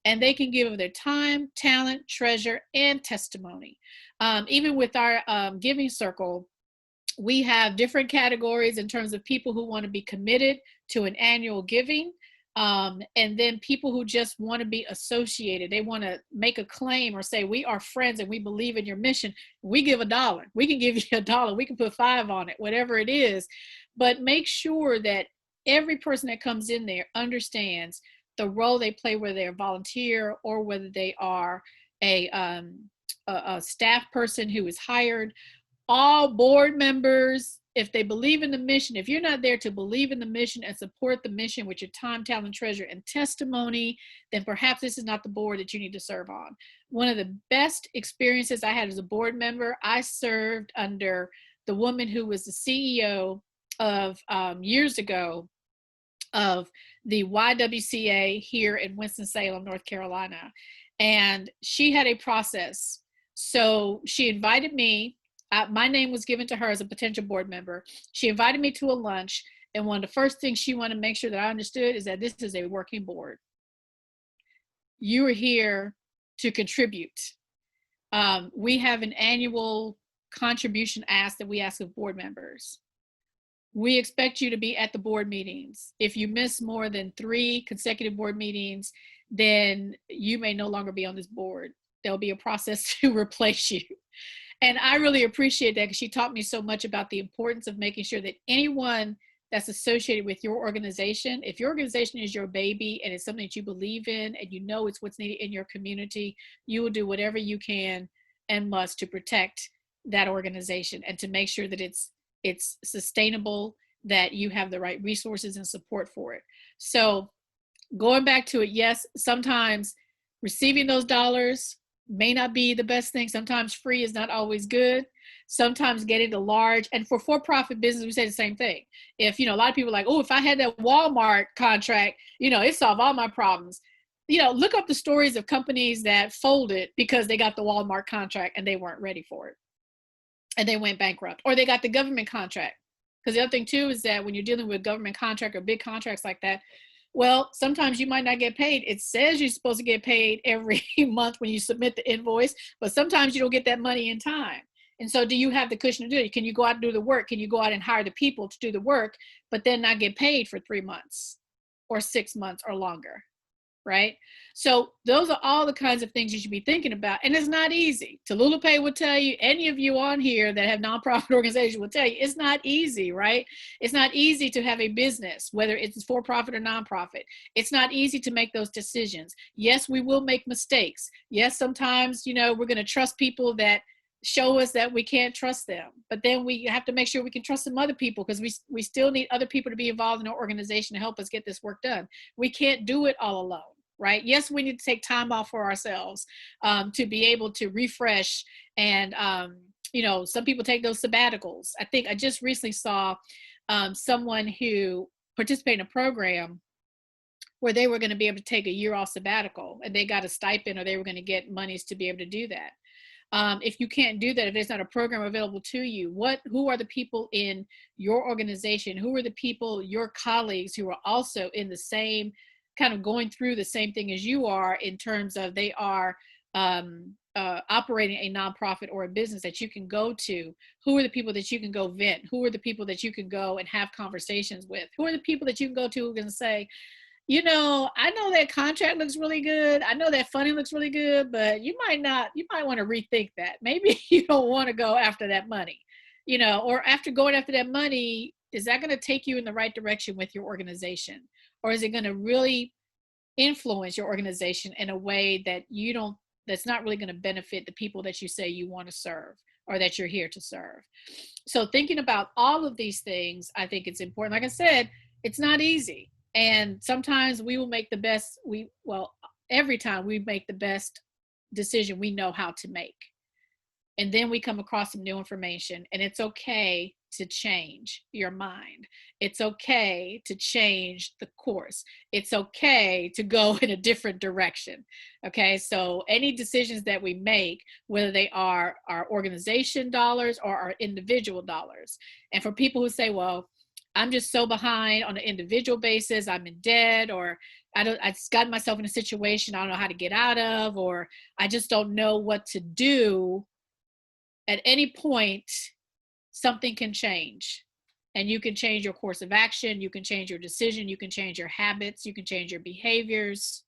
And they can give of their time, talent, treasure, and testimony. Even with our giving circle, we have different categories in terms of people who want to be committed to an annual giving, and then people who just want to be associated. They want to make a claim or say, we are friends and we believe in your mission. We give $1. We can give you $1. We can put 5 on it, whatever it is. But make sure that every person that comes in there understands the role they play, whether they're a volunteer or whether they are a staff person who is hired. All board members, if they believe in the mission, if you're not there to believe in the mission and support the mission with your time, talent, treasure, and testimony, then perhaps this is not the board that you need to serve on. One of the best experiences I had as a board member, I served under the woman who was the CEO of years ago of the YWCA here in Winston-Salem, North Carolina. And she had a process. So she invited me. My name was given to her as a potential board member. She invited me to a lunch, and one of the first things she wanted to make sure that I understood is that this is a working board. You are here to contribute. We have an annual contribution ask that we ask of board members. We expect you to be at the board meetings. If you miss more than 3 consecutive board meetings, then you may no longer be on this board. There'll be a process to replace you. And I really appreciate that, because she taught me so much about the importance of making sure that anyone that's associated with your organization, if your organization is your baby and it's something that you believe in and you know it's what's needed in your community, you will do whatever you can and must to protect that organization and to make sure that it's sustainable, that you have the right resources and support for it. So going back to it, yes, sometimes receiving those dollars may not be the best thing. Sometimes free is not always good. sometimes getting the large, and for-profit business, we say the same thing. If, a lot of people are like, oh, if I had that Walmart contract, it solved all my problems. Look up the stories of companies that folded because they got the Walmart contract and they weren't ready for it. And they went bankrupt, or they got the government contract. Because the other thing too is that when you're dealing with government contract or big contracts like that, well, sometimes you might not get paid. It says you're supposed to get paid every month when you submit the invoice, but sometimes you don't get that money in time. And so do you have the cushion to do it? Can you go out and do the work? Can you go out and hire the people to do the work, but then not get paid for 3 months or 6 months or longer? Right? So those are all the kinds of things you should be thinking about. And it's not easy. Tallulah will tell you, any of you on here that have nonprofit organizations will tell you, it's not easy, right? It's not easy to have a business, whether it's for-profit or nonprofit. It's not easy to make those decisions. Yes, we will make mistakes. Yes, sometimes, we're going to trust people that show us that we can't trust them. But then we have to make sure we can trust some other people, because we still need other people to be involved in our organization to help us get this work done. We can't do it all alone. Right? Yes, we need to take time off for ourselves to be able to refresh. And, some people take those sabbaticals. I think I just recently saw someone who participated in a program where they were going to be able to take a year off sabbatical, and they got a stipend, or they were going to get monies to be able to do that. If you can't do that, if there's not a program available to you, who are the people in your organization? Who are the people, your colleagues, who are also in the same kind of going through the same thing as you are, in terms of they are operating a nonprofit or a business that you can go to? Who are the people that you can go vent? Who are the people that you can go and have conversations with? Who are the people that you can go to who can say, I know that contract looks really good. I know that funding looks really good, but you might want to rethink that. Maybe you don't want to go after that money, or after going after that money, is that going to take you in the right direction with your organization? Or is it going to really influence your organization in a way that that's not really going to benefit the people that you say you want to serve, or that you're here to serve? So thinking about all of these things, I think it's important. Like I said, it's not easy. And sometimes we will make every time we make the best decision we know how to make. And then we come across some new information, and it's okay to change your mind. It's okay to change the course. It's okay to go in a different direction. Okay, so any decisions that we make, whether they are our organization dollars or our individual dollars. And for people who say, well, I'm just so behind on an individual basis, I'm in debt, or I just got myself in a situation I don't know how to get out of, or I just don't know what to do. At any point, something can change, and you can change your course of action. You can change your decision. You can change your habits. You can change your behaviors.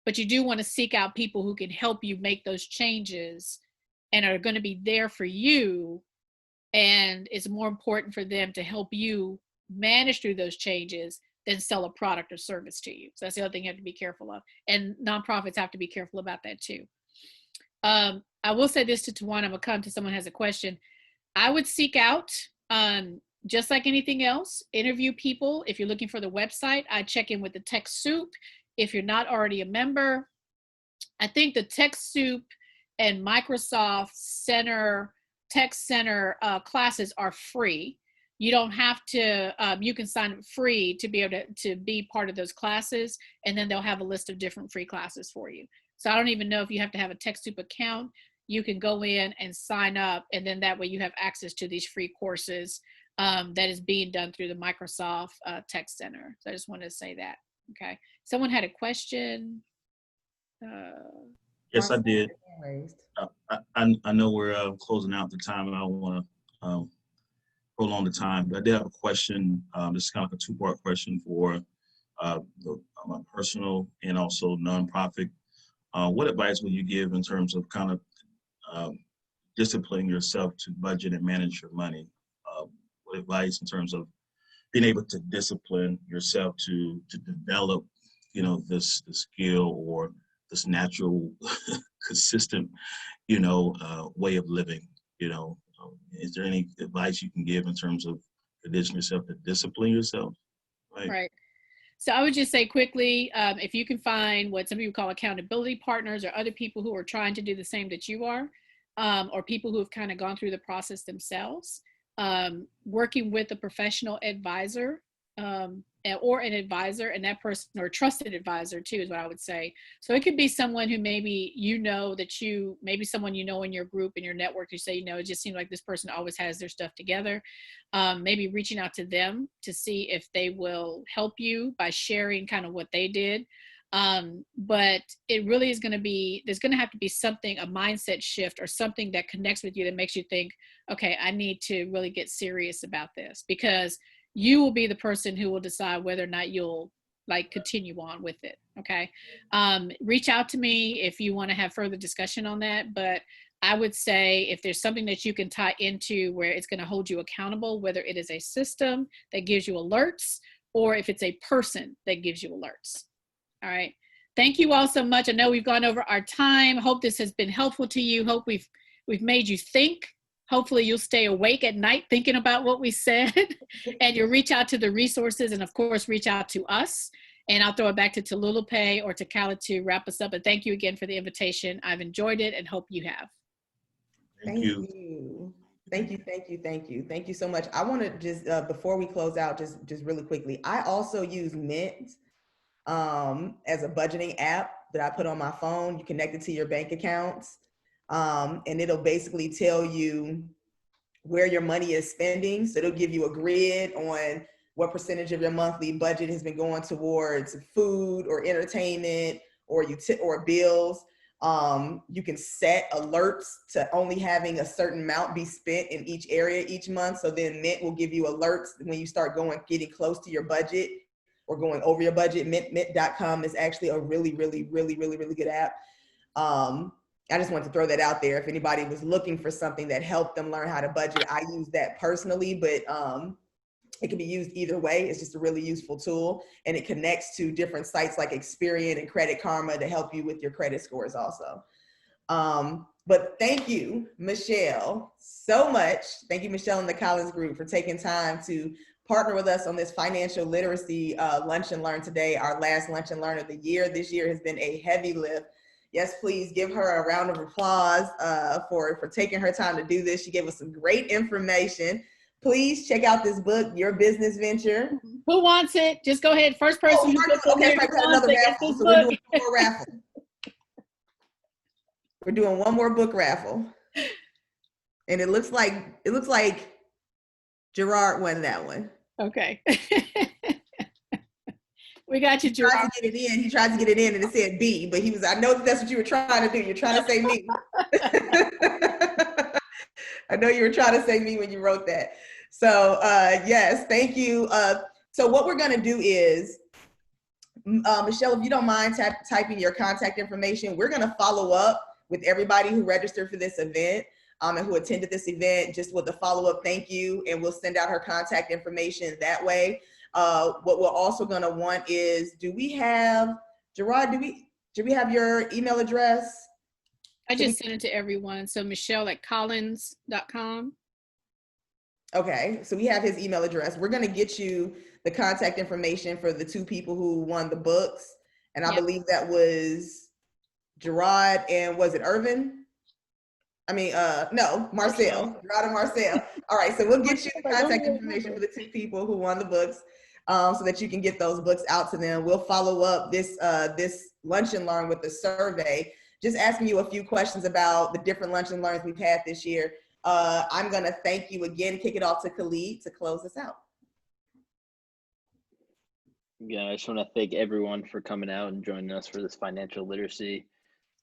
But you do want to seek out people who can help you make those changes and are going to be there for you. And it's more important for them to help you manage through those changes than sell a product or service to you. So that's the other thing you have to be careful of. And nonprofits have to be careful about that too. I will say this to Tawana, I'm gonna come to someone who has a question. I would seek out, just like anything else, interview people. If you're looking for the website, I'd check in with the Techsoup. If you're not already a member, I think the Techsoup and Microsoft Tech Center classes are free. You don't have to, you can sign up free to be able to be part of those classes, and then they'll have a list of different free classes for you. So I don't even know if you have to have a Techsoup account. You can go in and sign up, and then that way you have access to these free courses that is being done through the Microsoft Tech Center. So I just wanted to say that. Okay. Someone had a question. Yes, I did. I know we're closing out the time, and I don't want to prolong the time, but I did have a question. This is kind of a two-part question for my personal and also nonprofit. What advice would you give in terms of kind of disciplining yourself to budget and manage your money? What advice in terms of being able to discipline yourself to develop, this skill or this natural, consistent, way of living? Is there any advice you can give in terms of conditioning yourself to discipline yourself? Right. So I would just say quickly, if you can find what some people call accountability partners or other people who are trying to do the same that you are, or people who have kind of gone through the process themselves, working with a professional advisor, or an advisor, and that person, or a trusted advisor too, is what I would say. So it could be someone who maybe maybe someone in your group, in your network, you say, it just seems like this person always has their stuff together. Maybe reaching out to them to see if they will help you by sharing kind of what they did. But it really is there's going to have to be something, a mindset shift or something that connects with you that makes you think, okay, I need to really get serious about this, because you will be the person who will decide whether or not you'll continue on with it. Okay. Reach out to me if you want to have further discussion on that. But I would say if there's something that you can tie into where it's going to hold you accountable, whether it is a system that gives you alerts or if it's a person that gives you alerts. All right. Thank you all so much. I know we've gone over our time. Hope this has been helpful to you. Hope we've made you think. Hopefully you'll stay awake at night thinking about what we said, and you'll reach out to the resources, and of course, reach out to us. And I'll throw it back to Talulupe or to Kala to wrap us up. But thank you again for the invitation. I've enjoyed it and hope you have. Thank you. Thank you so much. I want to just, before we close out, just really quickly, I also use Mint as a budgeting app that I put on my phone. You connect it to your bank accounts. And it'll basically tell you where your money is spending. So it'll give you a grid on what percentage of your monthly budget has been going towards food or entertainment or bills. You can set alerts to only having a certain amount be spent in each area each month. So then Mint will give you alerts when you start getting close to your budget or going over your budget. Mint.com is actually a really good app. I just wanted to throw that out there. If anybody was looking for something that helped them learn how to budget, I use that personally, but it can be used either way. It's just a really useful tool, and it connects to different sites like Experian and Credit Karma to help you with your credit scores also. But thank you, Michelle, so much. Thank you, Michelle and the Collins Group, for taking time to partner with us on this financial literacy lunch and learn today, our last lunch and learn of the year. This year has been a heavy lift. Yes, please give her a round of applause for taking her time to do this. She gave us some great information. Please check out this book, Your Business Venture. Who wants it? Just go ahead. First person. Okay, another raffle. So we're doing one more raffle. We're doing one more book raffle. And it looks like Gerard won that one. Okay. We got you, Gerard. He tried to get it in and it said B, but I know that's what you were trying to do. You're trying to say me. I know you were trying to say me when you wrote that. So yes, thank you. So what we're gonna do is, Michelle, if you don't mind typing your contact information, we're gonna follow up with everybody who registered for this event and who attended this event, just with a follow-up thank you, and we'll send out her contact information that way. What we're also gonna want is, Gerard, do we have your email address? I just sent it to everyone. So michelle@collins.com. Okay, so we have his email address. We're gonna get you the contact information for the two people who won the books. And I believe that was Gerard and was it Irvin? No, Marcel, Gerard and Marcel. All right, so we'll get you the contact information for the two people who won the books so that you can get those books out to them. We'll follow up this lunch and learn with the survey, just asking you a few questions about the different lunch and learns we've had this year. I'm gonna thank you again, kick it off to Khalid to close us out. Yeah, I just want to thank everyone for coming out and joining us for this financial literacy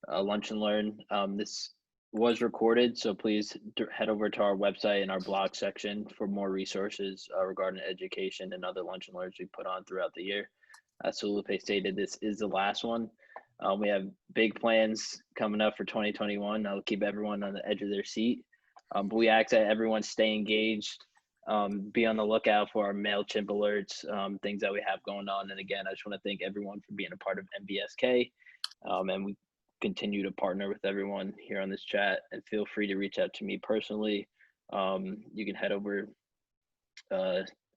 lunch and learn. This was recorded, so please head over to our website and our blog section for more resources regarding education and other lunch and learns we put on throughout the year. As Lupe stated, this is the last one. We have big plans coming up for 2021. I'll keep everyone on the edge of their seat. But we ask that everyone stay engaged, be on the lookout for our MailChimp alerts, things that we have going on. And again, I just want to thank everyone for being a part of MBSK. And we continue to partner with everyone here on this chat, and feel free to reach out to me personally. You can head over,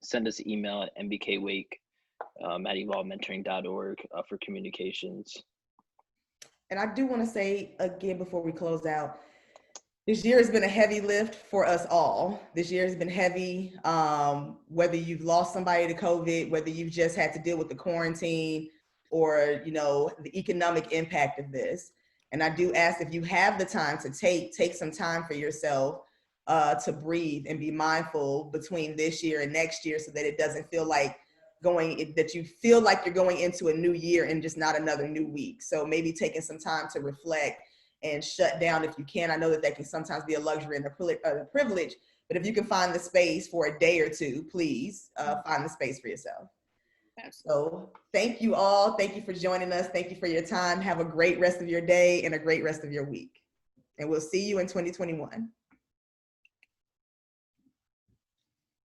send us an email at mbkwake@evolvementoring.org for communications. And I do want to say again before we close out, This year has been a heavy lift for us all. This year has been heavy, whether you've lost somebody to COVID, whether you've just had to deal with the quarantine, or, you know, the economic impact of this. And I do ask, if you have the time to take some time for yourself, to breathe and be mindful between this year and next year, so that it doesn't feel like that you feel like you're going into a new year and just not another new week. So maybe taking some time to reflect and shut down if you can. I know that can sometimes be a luxury and a privilege, but if you can find the space for a day or two, please find the space for yourself. So thank you all. Thank you for joining us. Thank you for your time. Have a great rest of your day and a great rest of your week. And we'll see you in 2021.